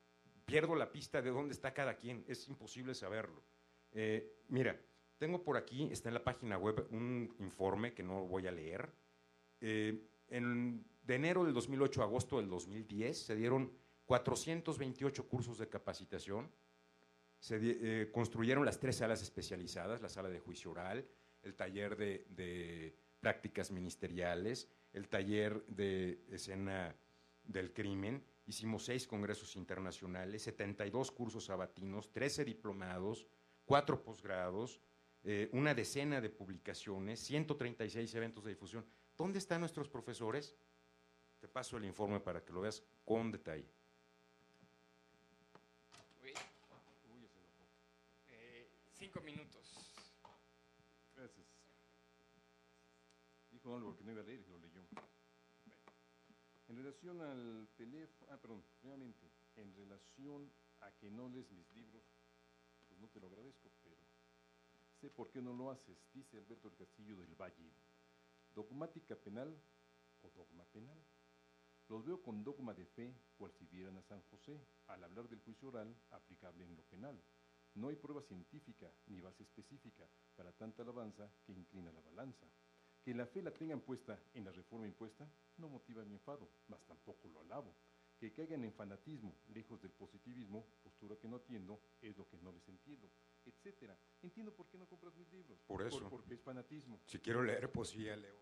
Pierdo la pista de dónde está cada quien. Es imposible saberlo. Mira, tengo por aquí, está en la página web, un informe que no voy a leer. De enero del 2008 a agosto del 2010 se dieron 428 cursos de capacitación. Se construyeron las 3 salas especializadas, la sala de juicio oral, el taller de prácticas ministeriales, el taller de escena del crimen. Hicimos 6 congresos internacionales, 72 cursos sabatinos, 13 diplomados, 4 posgrados, una decena de publicaciones, 136 eventos de difusión. ¿Dónde están nuestros profesores? Te paso el informe para que lo veas con detalle. 5 minutos. Gracias. Dijo algo que no iba a leer y lo leyó. Bueno. En relación al teléfono, nuevamente, en relación a que no lees mis libros, pues no te lo agradezco, pero sé por qué no lo haces, dice Alberto del Castillo del Valle. ¿Dogmática penal o dogma penal? Los veo con dogma de fe, cual si vieran a San José, al hablar del juicio oral aplicable en lo penal. No hay prueba científica ni base específica para tanta alabanza que inclina la balanza. Que la fe la tengan puesta en la reforma impuesta no motiva mi enfado, mas tampoco lo alabo. Que caigan en fanatismo, lejos del positivismo, postura que no atiendo, es lo que no les entiendo, etcétera. Entiendo por qué no compras mis libros. Por eso. Porque es fanatismo. Si quiero leer poesía, leo.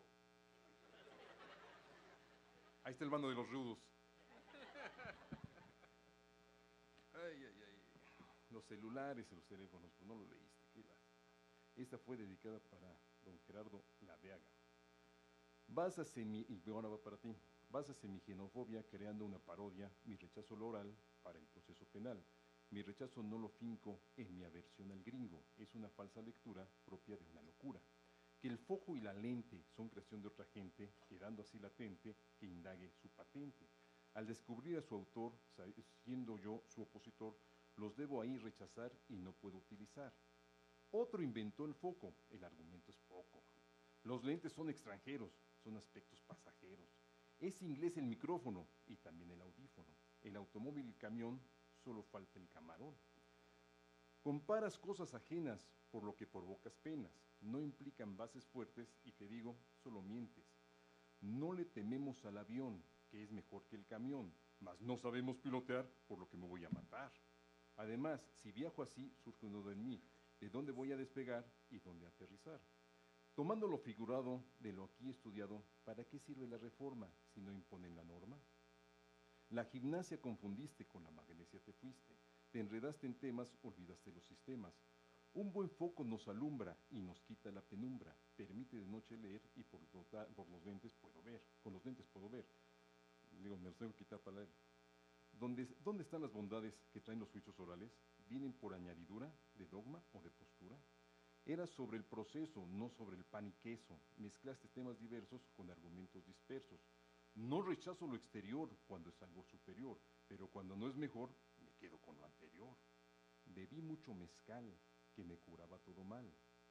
Ahí está el bando de los rudos. Ay, ay, ay. Los celulares y los teléfonos, pues no lo leíste, qué lástima. Esta fue dedicada para don Gerardo Laveaga. Y ahora va para ti. Básase mi xenofobia creando una parodia, mi rechazo lo oral para el proceso penal. Mi rechazo no lo finco en mi aversión al gringo, es una falsa lectura propia de una locura. Que el fojo y la lente son creación de otra gente, quedando así latente que indague su patente. Al descubrir a su autor, siendo yo su opositor, los debo ahí rechazar y no puedo utilizar. Otro inventó el foco, el argumento es poco. Los lentes son extranjeros, son aspectos pasajeros. Es inglés el micrófono y también el audífono. El automóvil y el camión, solo falta el camarón. Comparas cosas ajenas por lo que provocas penas. No implican bases fuertes y te digo, solo mientes. No le tememos al avión, que es mejor que el camión, mas no sabemos pilotear, por lo que me voy a matar. Además, si viajo así, surge un nudo en mí, de dónde voy a despegar y dónde aterrizar. Tomando lo figurado de lo aquí estudiado, ¿para qué sirve la reforma si no imponen la norma? La gimnasia confundiste, con la magnesia te fuiste, te enredaste en temas, olvidaste los sistemas. Un buen foco nos alumbra y nos quita la penumbra, permite de noche leer y por los lentes puedo ver, con los lentes puedo ver. Digo, me los tengo que quitar para leer. ¿Dónde están las bondades que traen los juicios orales? ¿Vienen por añadidura de dogma o de postura? Era sobre el proceso, no sobre el pan y queso. Mezclaste temas diversos con argumentos dispersos. No rechazo lo exterior cuando es algo superior, pero cuando no es mejor, me quedo con lo anterior. Bebí mucho mezcal, que me curaba todo mal.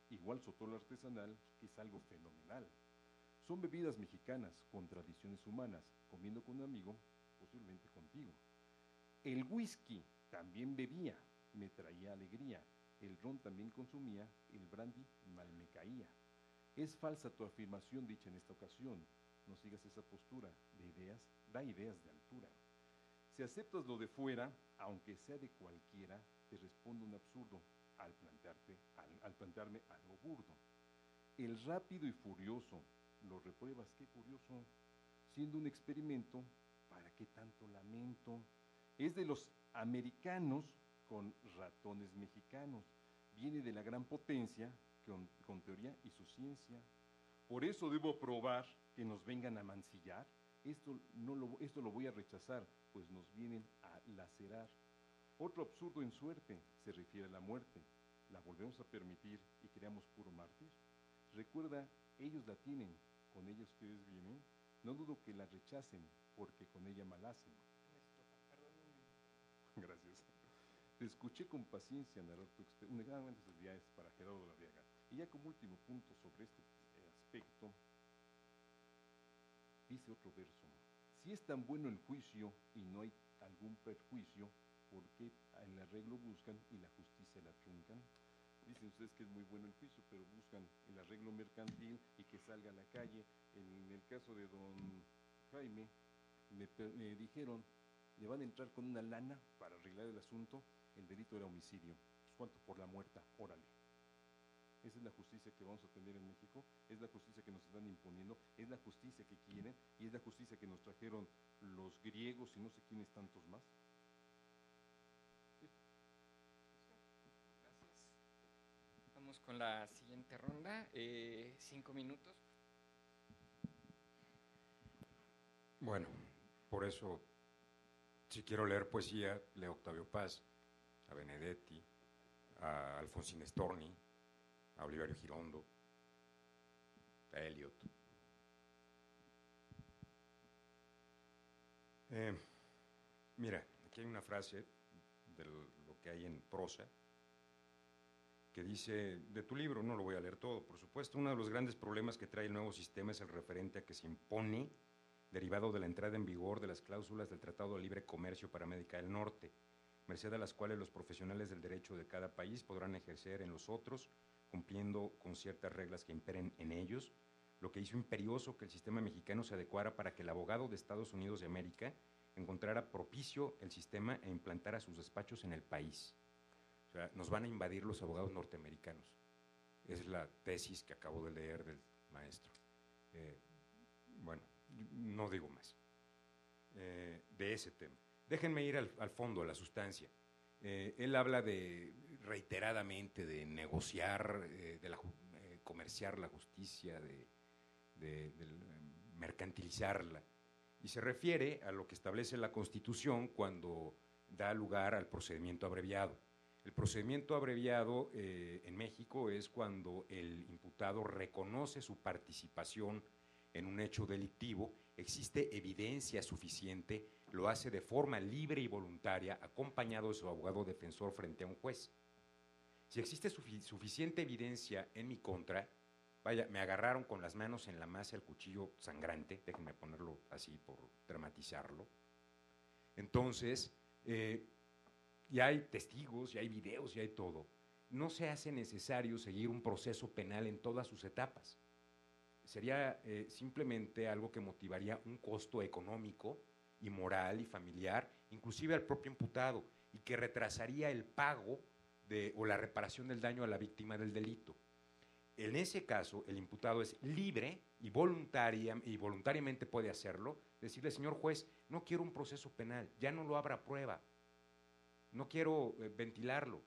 Igual sotol artesanal, que es algo fenomenal. Son bebidas mexicanas, con tradiciones humanas, comiendo con un amigo, posiblemente contigo. El whisky también bebía, me traía alegría. El ron también consumía, el brandy mal me caía. Es falsa tu afirmación dicha en esta ocasión. No sigas esa postura de ideas, da ideas de altura. Si aceptas lo de fuera, aunque sea de cualquiera, te respondo un absurdo al plantearme algo burdo. El rápido y furioso, lo repruebas, qué curioso. Siendo un experimento, ¿para qué tanto lamento? Es de los americanos con ratones mexicanos. Viene de la gran potencia con teoría y su ciencia. Por eso debo probar que nos vengan a mancillar. Esto lo voy a rechazar, pues nos vienen a lacerar. Otro absurdo en suerte se refiere a la muerte. ¿La volvemos a permitir y creamos puro mártir? Recuerda, ellos la tienen, con ella ustedes vienen. No dudo que la rechacen, porque con ella mal hacen. Gracias. Te escuché con paciencia narrar tu experiencia. Únicamente esas ya es para Gerardo Larriaga. Y ya como último punto sobre este aspecto, dice otro verso: si es tan bueno el juicio y no hay algún perjuicio, ¿por qué el arreglo buscan y la justicia la truncan? Dicen ustedes que es muy bueno el juicio, pero buscan el arreglo mercantil y que salga a la calle. En el caso de don Jaime, me dijeron, le van a entrar con una lana para arreglar el asunto, el delito era homicidio. Pues, ¿cuánto por la muerta? Órale. Esa es la justicia que vamos a tener en México, es la justicia que nos están imponiendo, es la justicia que quieren y es la justicia que nos trajeron los griegos y no sé quiénes tantos más. Gracias. Vamos con la siguiente ronda, 5 minutos. Bueno, por eso, si quiero leer poesía, leo Octavio Paz, a Benedetti, a Alfonsín Storni, a Oliverio Girondo, a Eliot. Mira, aquí hay una frase de lo que hay en prosa que dice, de tu libro, no lo voy a leer todo, por supuesto, uno de los grandes problemas que trae el nuevo sistema es el referente a que se impone, derivado de la entrada en vigor de las cláusulas del Tratado de Libre Comercio para América del Norte, merced a las cuales los profesionales del derecho de cada país podrán ejercer en los otros, cumpliendo con ciertas reglas que imperen en ellos, lo que hizo imperioso que el sistema mexicano se adecuara para que el abogado de Estados Unidos de América encontrara propicio el sistema e implantara sus despachos en el país. O sea, nos van a invadir los abogados norteamericanos. Esa es la tesis que acabo de leer del maestro. Bueno, no digo más de ese tema. Déjenme ir al fondo, a la sustancia. Él habla reiteradamente de negociar, comerciar la justicia, de mercantilizarla, y se refiere a lo que establece la Constitución cuando da lugar al procedimiento abreviado. El procedimiento abreviado en México es cuando el imputado reconoce su participación en un hecho delictivo, existe evidencia suficiente, lo hace de forma libre y voluntaria, acompañado de su abogado defensor frente a un juez. Si existe suficiente evidencia en mi contra, vaya, me agarraron con las manos en la masa el cuchillo sangrante, déjenme ponerlo así por dramatizarlo. Entonces, ya hay testigos, ya hay videos, ya hay todo. No se hace necesario seguir un proceso penal en todas sus etapas. Sería simplemente algo que motivaría un costo económico y moral y familiar, inclusive al propio imputado, y que retrasaría el pago o la reparación del daño a la víctima del delito. En ese caso, el imputado es libre y voluntariamente puede hacerlo, decirle, señor juez, no quiero un proceso penal, ya no lo abra prueba, no quiero ventilarlo,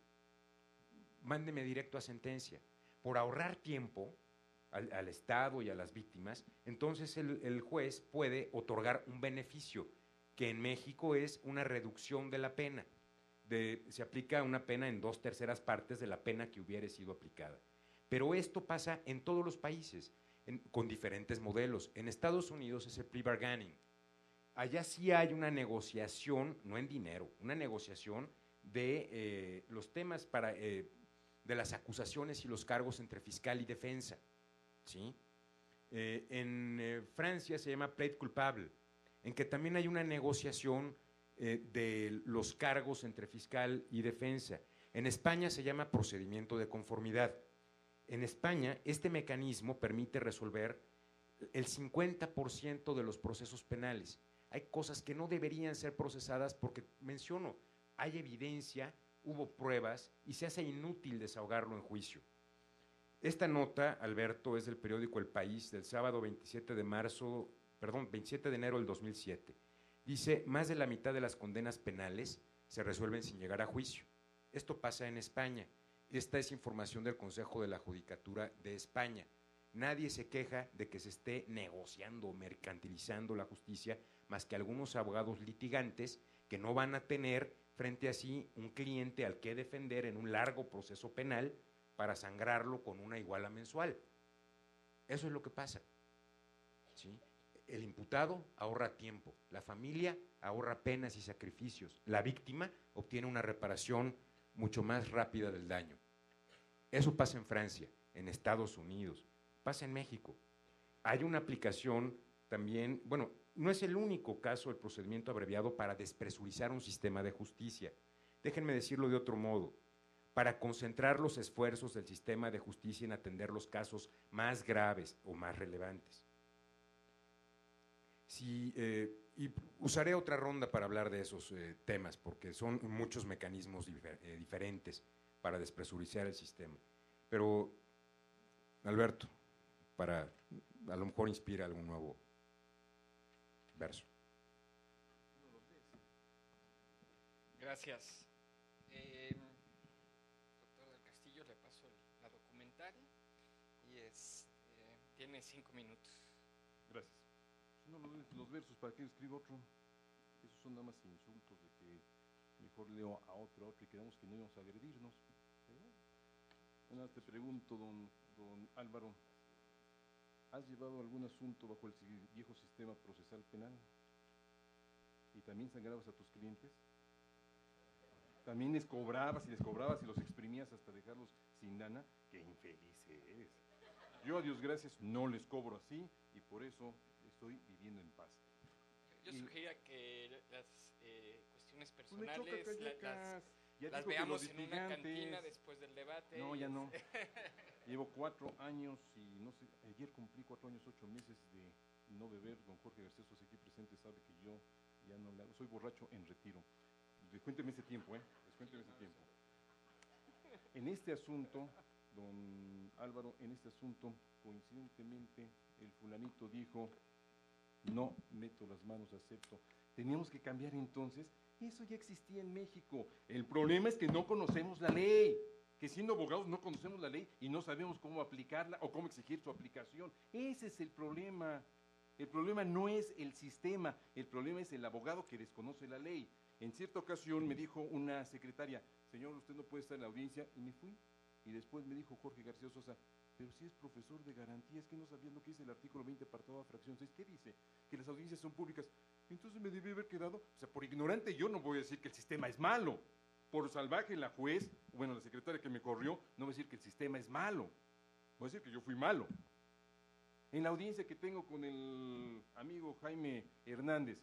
mándeme directo a sentencia. Por ahorrar tiempo al Estado y a las víctimas, entonces el juez puede otorgar un beneficio, que en México es una reducción de la pena. Se aplica una pena en 2/3 partes de la pena que hubiera sido aplicada. Pero esto pasa en todos los países, con diferentes modelos. En Estados Unidos es el plea bargaining. Allá sí hay una negociación, no en dinero, una negociación de los temas de las acusaciones y los cargos entre fiscal y defensa. ¿Sí? En Francia se llama pleite culpable, en que también hay una negociación de los cargos entre fiscal y defensa. En España se llama procedimiento de conformidad. En España este mecanismo permite resolver el 50% de los procesos penales. Hay cosas que no deberían ser procesadas porque, menciono, hay evidencia, hubo pruebas y se hace inútil desahogarlo en juicio. Esta nota, Alberto, es del periódico El País del sábado 27 de enero del 2007. Dice, más de la mitad de las condenas penales se resuelven sin llegar a juicio. Esto pasa en España. Esta es información del Consejo de la Judicatura de España. Nadie se queja de que se esté negociando o mercantilizando la justicia, más que algunos abogados litigantes que no van a tener frente a sí un cliente al que defender en un largo proceso penal para sangrarlo con una iguala mensual. Eso es lo que pasa, ¿sí? El imputado ahorra tiempo, la familia ahorra penas y sacrificios, la víctima obtiene una reparación mucho más rápida del daño. Eso pasa en Francia, en Estados Unidos, pasa en México. Hay una aplicación también, bueno, no es el único caso el procedimiento abreviado para despresurizar un sistema de justicia. Déjenme decirlo de otro modo, para concentrar los esfuerzos del sistema de justicia en atender los casos más graves o más relevantes. Y usaré otra ronda para hablar de esos temas, porque son muchos mecanismos diferentes para despresurizar el sistema. Pero, Alberto, para a lo mejor inspira algún nuevo verso. Gracias. Doctor del Castillo, le paso la documentaria y tiene 5 minutos. Gracias. No, los versos, ¿para qué escribo otro? Esos son nada más insultos de que mejor leo a otro y quedamos que no íbamos a agredirnos. Bueno, te pregunto, don Álvaro, ¿has llevado algún asunto bajo el viejo sistema procesal penal? ¿Y también sangrabas a tus clientes? ¿También les cobrabas y los exprimías hasta dejarlos sin lana? ¡Qué infeliz eres! Yo, a Dios gracias, no les cobro así y por eso estoy viviendo en paz. Yo sugería que las cuestiones personales Ya las dijo que veamos los en una cantina litigantes. después del debate. No, ya no. Llevo 4 años y no sé, ayer cumplí 4 años, 8 meses de no beber. Don Jorge García Sosa, aquí presente, sabe que yo ya no le hago, soy borracho en retiro. Descuénteme ese tiempo, descuénteme ese tiempo. En este asunto, don Álvaro, en este asunto, coincidentemente, el fulanito dijo, no meto las manos, acepto. Teníamos que cambiar entonces. Eso ya existía en México. El problema es que no conocemos la ley, que siendo abogados no conocemos la ley y no sabemos cómo aplicarla o cómo exigir su aplicación. Ese es el problema. El problema no es el sistema, el problema es el abogado que desconoce la ley. En cierta ocasión me dijo una secretaria, señor, usted no puede estar en la audiencia, y me fui. Y después me dijo Jorge García Sosa, pero si es profesor de garantía, es que no sabías lo que dice el artículo 20, apartado A, fracción 6. ¿Qué dice? Que las audiencias son públicas. Entonces me debí haber quedado, o sea, por ignorante yo no voy a decir que el sistema es malo. Por salvaje la juez, bueno, la secretaria que me corrió, no va a decir que el sistema es malo. Voy a decir que yo fui malo. En la audiencia que tengo con el amigo Jaime Hernández,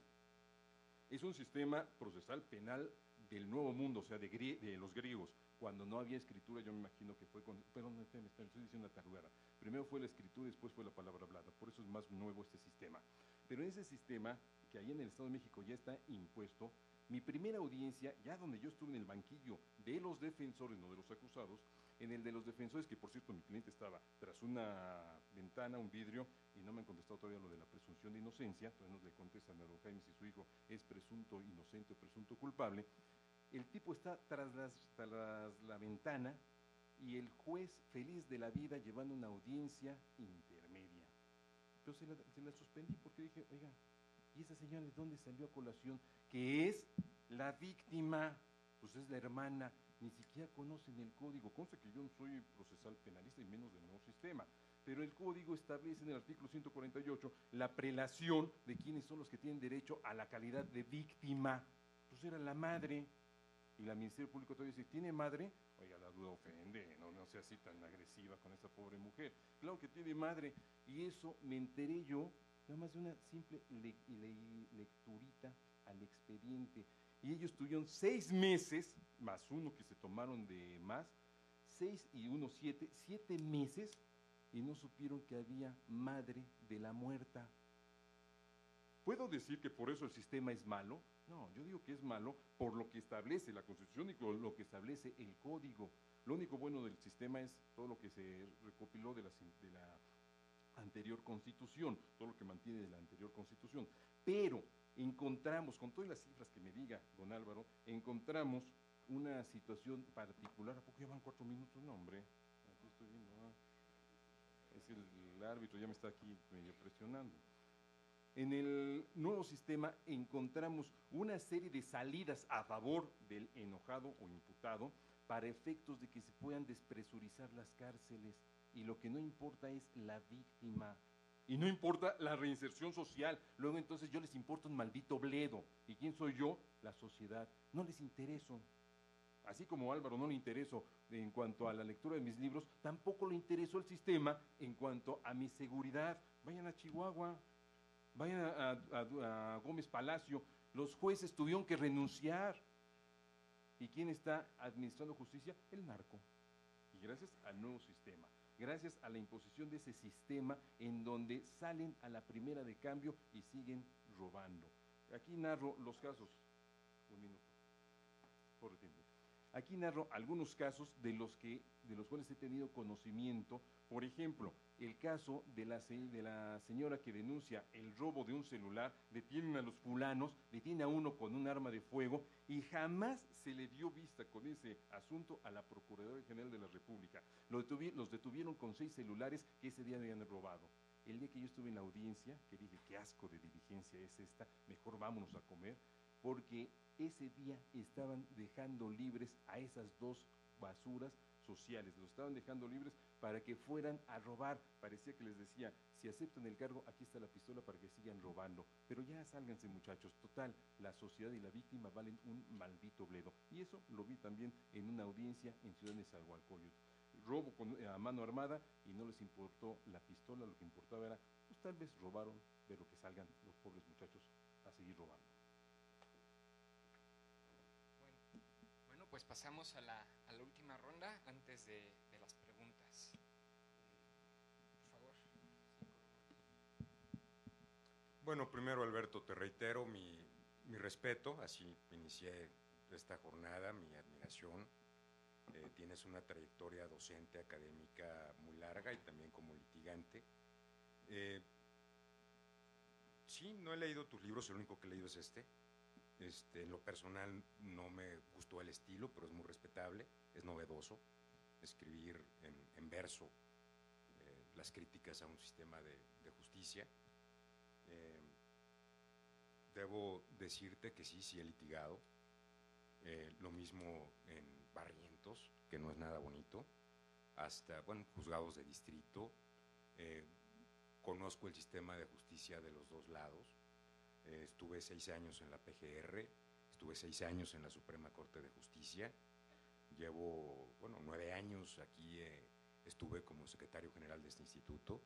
es un sistema procesal penal del Nuevo Mundo, o sea, de los griegos. Cuando no había escritura, yo me imagino que fue con... Perdón, estoy diciendo una tarugada. Primero fue la escritura y después fue la palabra hablada. Por eso es más nuevo este sistema. Pero en ese sistema, que ahí en el Estado de México ya está impuesto, mi primera audiencia, ya donde yo estuve en el banquillo de los defensores, no de los acusados, en el de los defensores, que por cierto mi cliente estaba tras una ventana, un vidrio, y no me han contestado todavía lo de la presunción de inocencia, todavía no le contestan a don Jaime si su hijo es presunto inocente o presunto culpable. El tipo está tras la ventana y el juez feliz de la vida llevando una audiencia intermedia. Pero se la suspendí porque dije, oiga, ¿y esa señora de dónde salió a colación? Que es la víctima, pues es la hermana, ni siquiera conocen el código. Consta que yo no soy procesal penalista y menos del nuevo sistema, pero el código establece en el artículo 148 la prelación de quiénes son los que tienen derecho a la calidad de víctima. Pues era la madre. Y la Ministerio Público todavía dice, ¿tiene madre? Oiga, la duda ofende, no sea así tan agresiva con esa pobre mujer. Claro que tiene madre, y eso me enteré yo, nada más de una simple lecturita al expediente. Y ellos tuvieron 6 meses, más uno que se tomaron de más, 6 y 1, 7, 7 meses, y no supieron que había madre de la muerta. ¿Puedo decir que por eso el sistema es malo? No, yo digo que es malo por lo que establece la Constitución y lo que establece el Código. Lo único bueno del sistema es todo lo que se recopiló de la anterior Constitución, todo lo que mantiene de la anterior Constitución. Pero encontramos, con todas las cifras que me diga don Álvaro, encontramos una situación particular. ¿A poco ya van 4 minutos? No, hombre, aquí estoy viendo. Es el árbitro, ya me está aquí medio presionando. En el nuevo sistema encontramos una serie de salidas a favor del enojado o imputado para efectos de que se puedan despresurizar las cárceles, y lo que no importa es la víctima y no importa la reinserción social. Luego entonces yo les importa un maldito bledo. ¿Y quién soy yo? La sociedad. No les intereso. Así como a Álvaro no le interesó en cuanto a la lectura de mis libros, tampoco le interesó el sistema en cuanto a mi seguridad. Vayan a Chihuahua, vayan a Gómez Palacio. Los jueces tuvieron que renunciar. ¿Y quién está administrando justicia? El narco. Y gracias al nuevo sistema, gracias a la imposición de ese sistema en donde salen a la primera de cambio y siguen robando. Aquí narro los casos. Un minuto. Corre tiempo. Aquí narro algunos casos de los cuales he tenido conocimiento. Por ejemplo, el caso de la señora que denuncia el robo de un celular. Detienen a los fulanos, detiene a uno con un arma de fuego y jamás se le dio vista con ese asunto a la Procuraduría General de la República. Los detuvieron con 6 celulares que ese día habían robado. El día que yo estuve en la audiencia, que dije, qué asco de diligencia es esta, mejor vámonos a comer, porque ese día estaban dejando libres a esas 2 basuras sociales, los estaban dejando libres para que fueran a robar. Parecía que les decía, si aceptan el cargo, aquí está la pistola para que sigan robando, pero ya sálganse, muchachos, total, la sociedad y la víctima valen un maldito bledo. Y eso lo vi también en una audiencia en Ciudad Nezahualcóyotl. Robo a mano armada y no les importó la pistola, lo que importaba era, pues tal vez robaron, pero que salgan los pobres muchachos a seguir robando. Bueno, pues pasamos a la última ronda antes de las preguntas. Por favor. Bueno, primero, Alberto, te reitero mi respeto, así inicié esta jornada, mi admiración. Tienes una trayectoria docente, académica muy larga y también como litigante. Sí, no he leído tus libros, el único que he leído es este. En lo personal no me gustó el estilo, pero es muy respetable, es novedoso escribir en verso las críticas a un sistema de justicia. Debo decirte que sí he litigado, lo mismo en Barrientos, que no es nada bonito, hasta, bueno, juzgados de distrito. Conozco el sistema de justicia de los dos lados. Estuve 6 años en la PGR, estuve 6 años en la Suprema Corte de Justicia, llevo, bueno, 9 años aquí, estuve como secretario general de este instituto,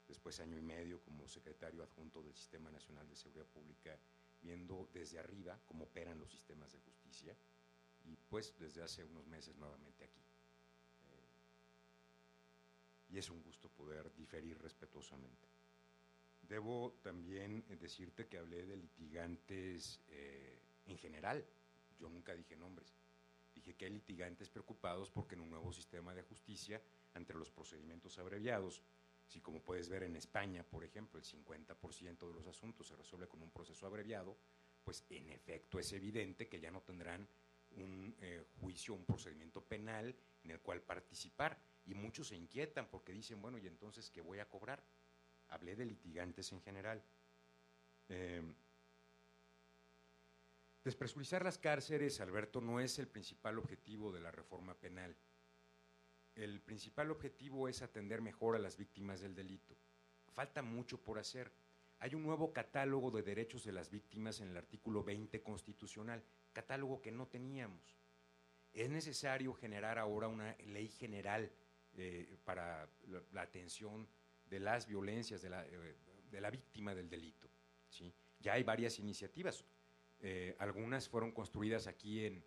después 1 año y medio como secretario adjunto del Sistema Nacional de Seguridad Pública, viendo desde arriba cómo operan los sistemas de justicia, y pues desde hace unos meses nuevamente aquí. Y es un gusto poder diferir respetuosamente. Debo también decirte que hablé de litigantes en general. Yo nunca dije nombres. Dije que hay litigantes preocupados porque en un nuevo sistema de justicia, entre los procedimientos abreviados, si como puedes ver en España, por ejemplo, el 50% de los asuntos se resuelve con un proceso abreviado, pues en efecto es evidente que ya no tendrán un juicio, un procedimiento penal en el cual participar. Y muchos se inquietan porque dicen, bueno, ¿y entonces qué voy a cobrar? Hablé de litigantes en general. Despresurizar las cárceles, Alberto, no es el principal objetivo de la reforma penal. El principal objetivo es atender mejor a las víctimas del delito. Falta mucho por hacer. Hay un nuevo catálogo de derechos de las víctimas en el artículo 20 constitucional, catálogo que no teníamos. Es necesario generar ahora una ley general para la atención de las violencias de la víctima del delito, ¿sí? Ya hay varias iniciativas, algunas fueron construidas aquí en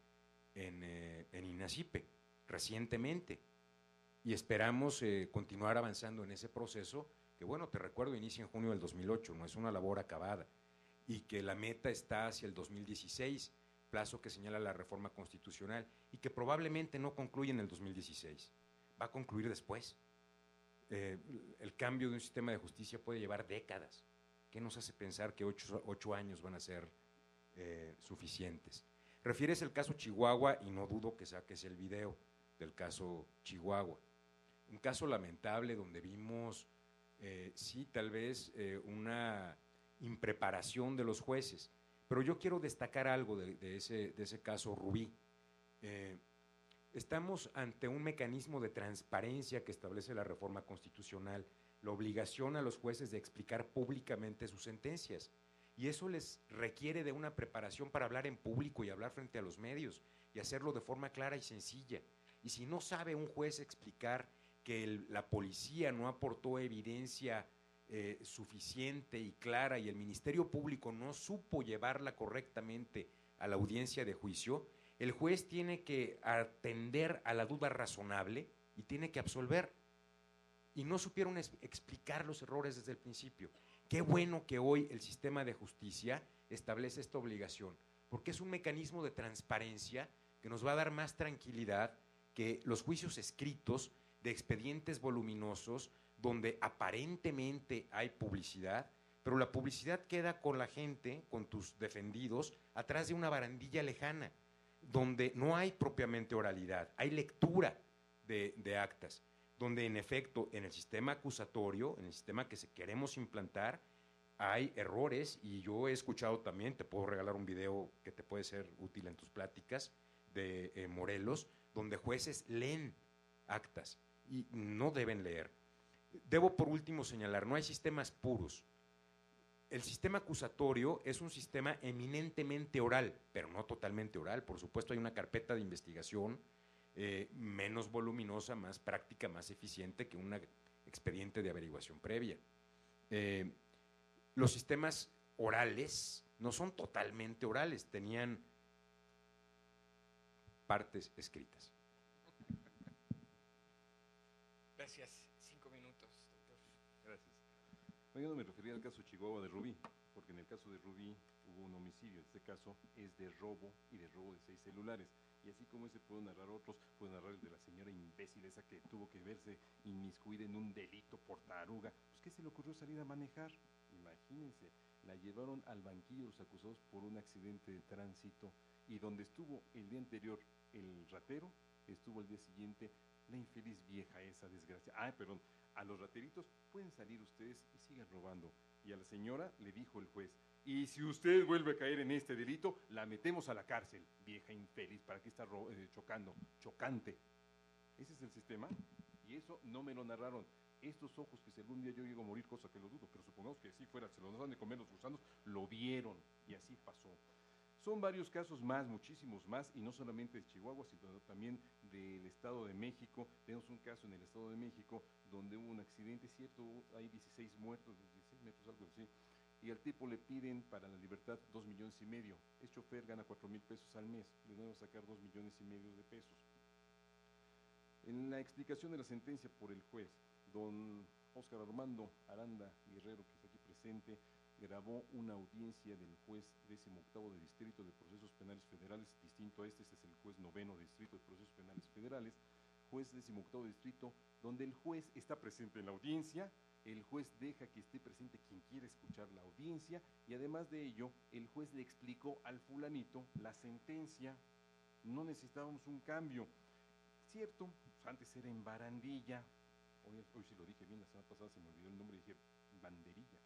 INACIPE recientemente, y esperamos continuar avanzando en ese proceso, que bueno, te recuerdo, inicia en junio del 2008, no es una labor acabada, y que la meta está hacia el 2016, plazo que señala la reforma constitucional, y que probablemente no concluye en el 2016, va a concluir después. El cambio de un sistema de justicia puede llevar décadas. ¿Qué nos hace pensar que 8 años van a ser suficientes? Refieres el caso Chihuahua y no dudo que saques el video del caso Chihuahua. Un caso lamentable donde vimos, sí, tal vez una impreparación de los jueces. Pero yo quiero destacar algo de ese caso Rubí. Estamos ante un mecanismo de transparencia que establece la reforma constitucional, la obligación a los jueces de explicar públicamente sus sentencias. Y eso les requiere de una preparación para hablar en público y hablar frente a los medios y hacerlo de forma clara y sencilla. Y si no sabe un juez explicar que la policía no aportó evidencia suficiente y clara y el Ministerio Público no supo llevarla correctamente a la audiencia de juicio, el juez tiene que atender a la duda razonable y tiene que absolver. Y no supieron explicar los errores desde el principio. Qué bueno que hoy el sistema de justicia establece esta obligación, porque es un mecanismo de transparencia que nos va a dar más tranquilidad que los juicios escritos de expedientes voluminosos donde aparentemente hay publicidad, pero la publicidad queda con la gente, con tus defendidos, atrás de una barandilla lejana, donde no hay propiamente oralidad, hay lectura de actas, donde en efecto en el sistema acusatorio, en el sistema que queremos implantar, hay errores, y yo he escuchado también, te puedo regalar un video que te puede ser útil en tus pláticas, de Morelos, donde jueces leen actas y no deben leer. Debo por último señalar, no hay sistemas puros. El sistema acusatorio es un sistema eminentemente oral, pero no totalmente oral. Por supuesto hay una carpeta de investigación menos voluminosa, más práctica, más eficiente que un expediente de averiguación previa. Los sistemas orales no son totalmente orales, tenían partes escritas. Gracias. 5 minutos, doctor. Gracias. Yo no me refería al caso Chihuahua de Rubí, porque en el caso de Rubí hubo un homicidio. Este caso es de robo y de robo de 6 celulares. Y así como ese puedo narrar otros, puedo narrar el de la señora imbécil esa que tuvo que verse inmiscuida en un delito por taruga. Pues ¿qué se le ocurrió salir a manejar? Imagínense, la llevaron al banquillo los acusados por un accidente de tránsito, y donde estuvo el día anterior el ratero, estuvo el día siguiente la infeliz vieja esa desgracia. Perdón, a los rateritos pueden salir ustedes y sigan robando. Y a la señora le dijo el juez, y si usted vuelve a caer en este delito, la metemos a la cárcel, vieja infeliz, ¿para qué está chocando? Chocante. Ese es el sistema, y eso no me lo narraron. Estos ojos que si algún día yo llego a morir, cosa que lo dudo, pero supongamos que si fuera, se los han de comer los gusanos, lo vieron, y así pasó. Son varios casos más, muchísimos más, y no solamente de Chihuahua, sino también del Estado de México. Tenemos un caso en el Estado de México donde hubo un accidente, cierto, hay 16 muertos, 16 metros, algo así, y al tipo le piden para la libertad 2,5 millones. Es chofer, gana 4,000 pesos al mes, le van a sacar 2,5 millones de pesos. En la explicación de la sentencia por el juez, don Óscar Armando Aranda Guerrero, que está aquí presente, grabó una audiencia del juez 18º de Distrito de Procesos Penales Federales, distinto a este es el juez 9º de Distrito de Procesos Penales Federales, juez 18º de Distrito, donde el juez está presente en la audiencia, el juez deja que esté presente quien quiere escuchar la audiencia, y además de ello, el juez le explicó al fulanito la sentencia. No necesitábamos un cambio. Cierto, pues antes era en barandilla, hoy sí lo dije bien, la semana pasada se me olvidó el nombre y dije banderilla.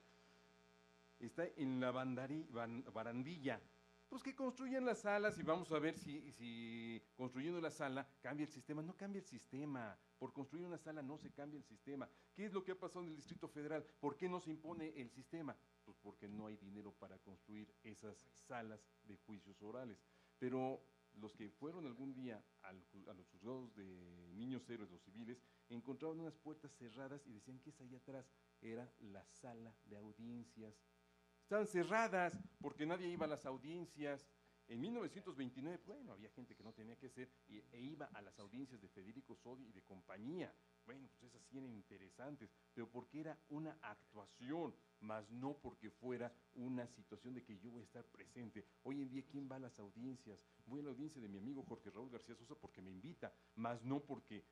Está en la barandilla, pues que construyan las salas y vamos a ver si construyendo la sala cambia el sistema. No cambia el sistema, por construir una sala no se cambia el sistema. ¿Qué es lo que ha pasado en el Distrito Federal? ¿Por qué no se impone el sistema? Pues porque no hay dinero para construir esas salas de juicios orales. Pero los que fueron algún día a los juzgados de niños héroes, los civiles, encontraron unas puertas cerradas y decían que esa allá atrás era la sala de audiencias. Estaban cerradas porque nadie iba a las audiencias. En 1929, bueno, había gente que no tenía que hacer e iba a las audiencias de Federico Sodi y de compañía. Bueno, pues esas sí eran interesantes, pero porque era una actuación, más no porque fuera una situación de que yo voy a estar presente. Hoy en día, ¿quién va a las audiencias? Voy a la audiencia de mi amigo Jorge Raúl García Sosa porque me invita, más no porque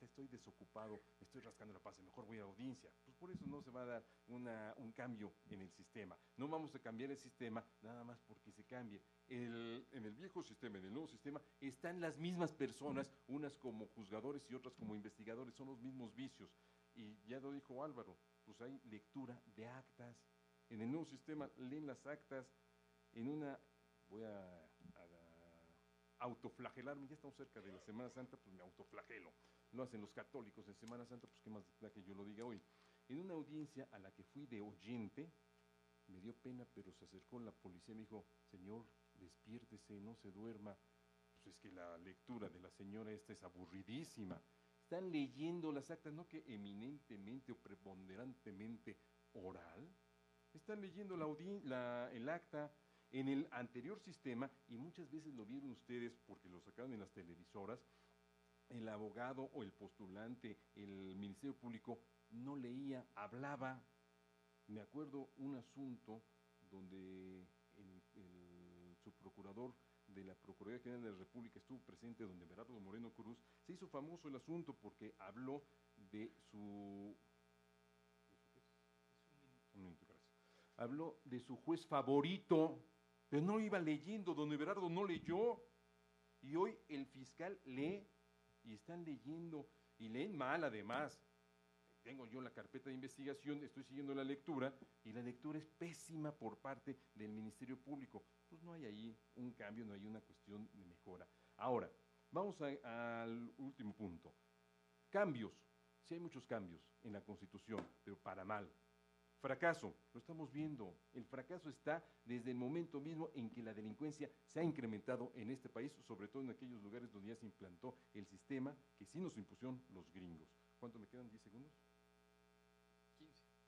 estoy desocupado, estoy rascando la paz, mejor voy a audiencia. Pues por eso no se va a dar un cambio en el sistema. No vamos a cambiar el sistema nada más porque se cambie. En el viejo sistema, en el nuevo sistema, están las mismas personas, unas como juzgadores y otras como investigadores, son los mismos vicios. Y ya lo dijo Álvaro, pues hay lectura de actas. En el nuevo sistema leen las actas. Voy a autoflagelarme, ya estamos cerca de la Semana Santa, pues me autoflagelo. Lo hacen los católicos en Semana Santa, pues qué más da que yo lo diga hoy. En una audiencia a la que fui de oyente, me dio pena, pero se acercó la policía y me dijo, señor, despiértese, no se duerma. Pues es que la lectura de la señora esta es aburridísima. Están leyendo las actas, no que eminentemente o preponderantemente oral, están leyendo el acta. En el anterior sistema, y muchas veces lo vieron ustedes porque lo sacaron en las televisoras, el abogado o el postulante, el Ministerio Público, no leía, hablaba. Me acuerdo un asunto donde el subprocurador de la Procuraduría General de la República estuvo presente, donde Berardo Moreno Cruz, se hizo famoso el asunto porque habló de su... Un minuto, gracias. Habló de su juez favorito, pero no iba leyendo, don Everardo no leyó. Y hoy el fiscal lee y están leyendo, y leen mal además. Tengo yo la carpeta de investigación, estoy siguiendo la lectura, y la lectura es pésima por parte del Ministerio Público. Pues no hay ahí un cambio, no hay una cuestión de mejora. Ahora, vamos al último punto. Cambios. Sí hay muchos cambios en la Constitución, pero para mal. Fracaso, lo estamos viendo. El fracaso está desde el momento mismo en que la delincuencia se ha incrementado en este país, sobre todo en aquellos lugares donde ya se implantó el sistema que sí nos impusieron los gringos. ¿Cuánto me quedan? ¿10 segundos?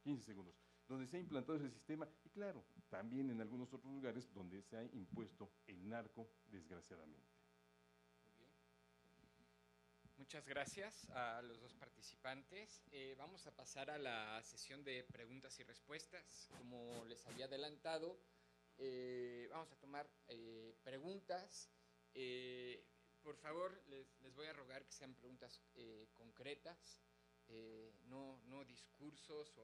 15 segundos. Donde se ha implantado ese sistema, y claro, también en algunos otros lugares donde se ha impuesto el narco, desgraciadamente. Muchas gracias a los dos participantes. Vamos a pasar a la sesión de preguntas y respuestas. Como les había adelantado, vamos a tomar preguntas. Por favor, les voy a rogar que sean preguntas concretas, no discursos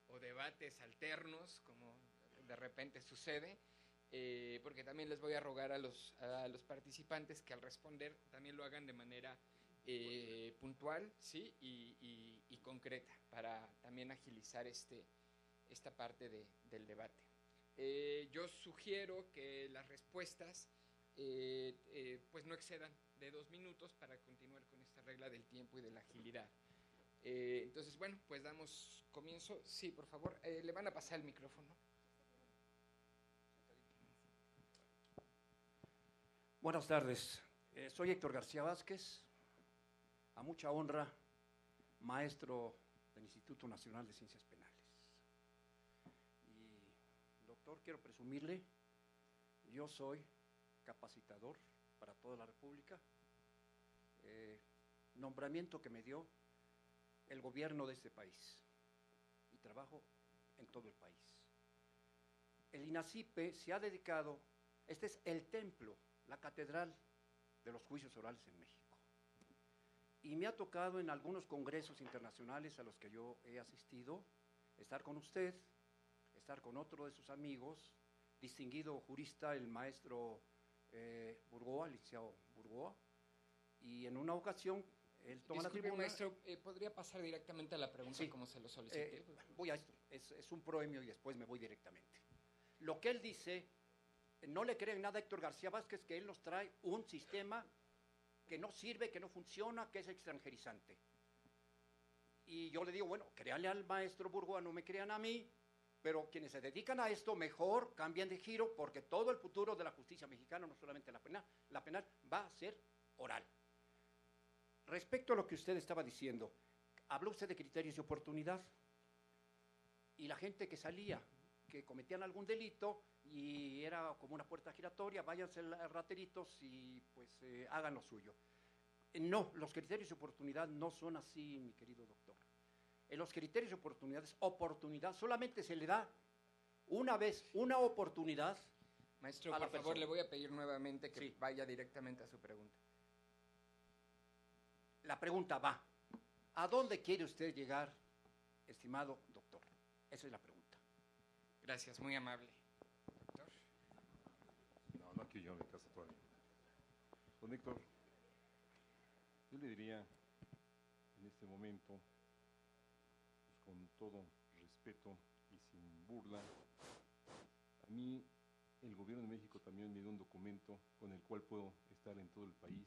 o debates alternos, como de repente sucede. Porque también les voy a rogar a los participantes que al responder también lo hagan de manera puntual, ¿sí? y concreta, para también agilizar esta parte del debate. Yo sugiero que las respuestas pues no excedan de 2 minutos para continuar con esta regla del tiempo y de la agilidad. Entonces, bueno, pues damos comienzo. Sí, por favor, le van a pasar el micrófono. Buenas tardes, soy Héctor García Vázquez, a mucha honra, maestro del Instituto Nacional de Ciencias Penales. Y, doctor, quiero presumirle, yo soy capacitador para toda la República, nombramiento que me dio el gobierno de este país, y trabajo en todo el país. El INACIPE se ha dedicado, este es el templo, la catedral de los juicios orales en México. Y me ha tocado en algunos congresos internacionales a los que yo he asistido, estar con usted, estar con otro de sus amigos, distinguido jurista, el maestro Burgoa, licenciado Burgoa, y en una ocasión él toma la tribuna. Maestro, ¿podría pasar directamente a la pregunta sí, como se lo solicité? Voy a esto, es un proemio y después me voy directamente. Lo que él dice, no le creen nada a Héctor García Vázquez, que él nos trae un sistema que no sirve, que no funciona, que es extranjerizante. Y yo le digo, bueno, créanle al maestro Burgoa, no me crean a mí, pero quienes se dedican a esto, mejor cambien de giro, porque todo el futuro de la justicia mexicana, no solamente la penal va a ser oral. Respecto a lo que usted estaba diciendo, habló usted de criterios de oportunidad, y la gente que salía, que cometían algún delito, y era como una puerta giratoria, váyanse rateritos y pues hagan lo suyo. No, los criterios de oportunidad no son así, mi querido doctor. En los criterios de oportunidad solamente se le da una vez una oportunidad. Maestro, por favor, le voy a pedir nuevamente que vaya directamente a su pregunta. La pregunta va, ¿A dónde quiere usted llegar, estimado doctor? Esa es la pregunta. Gracias, muy amable. Doctor. No, no quiero yo a mi casa todavía. Don Héctor, yo le diría en este momento, pues con todo respeto y sin burla, a mí el gobierno de México también me dio un documento con el cual puedo estar en todo el país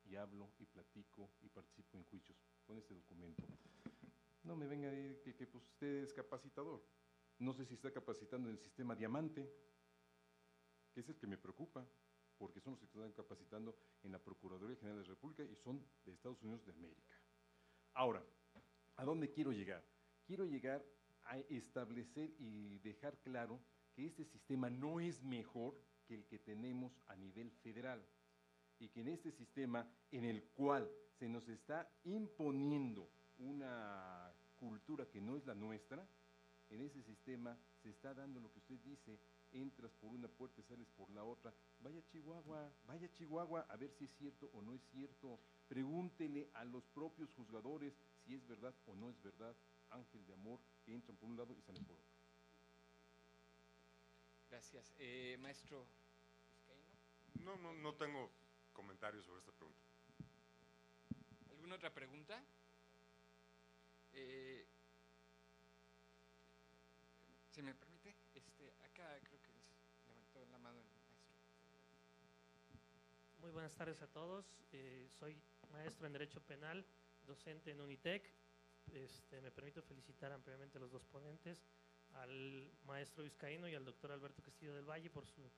y hablo y platico y participo en juicios con este documento. No me venga a decir que pues usted es capacitador. No sé si está capacitando en el sistema Diamante, que es el que me preocupa, porque son los que están capacitando en la Procuraduría General de la República y son de Estados Unidos de América. Ahora, ¿a dónde quiero llegar? Quiero llegar a establecer y dejar claro que este sistema no es mejor que el que tenemos a nivel federal y que en este sistema en el cual se nos está imponiendo una cultura que no es la nuestra, en ese sistema se está dando lo que usted dice, entras por una puerta y sales por la otra. Vaya a Chihuahua a ver si es cierto o no es cierto. Pregúntele a los propios juzgadores si es verdad o no es verdad. Ángel de amor, que entran por un lado y salen por otro. Gracias. Maestro Vizcaíno. No tengo comentarios sobre esta pregunta. ¿Alguna otra pregunta? ¿Se me permite? Acá creo que levantó la mano el maestro. Muy buenas tardes a todos. Soy maestro en Derecho Penal, docente en Unitec. Me permito felicitar ampliamente a los dos ponentes, al maestro Vizcaíno y al doctor Alberto Castillo del Valle por su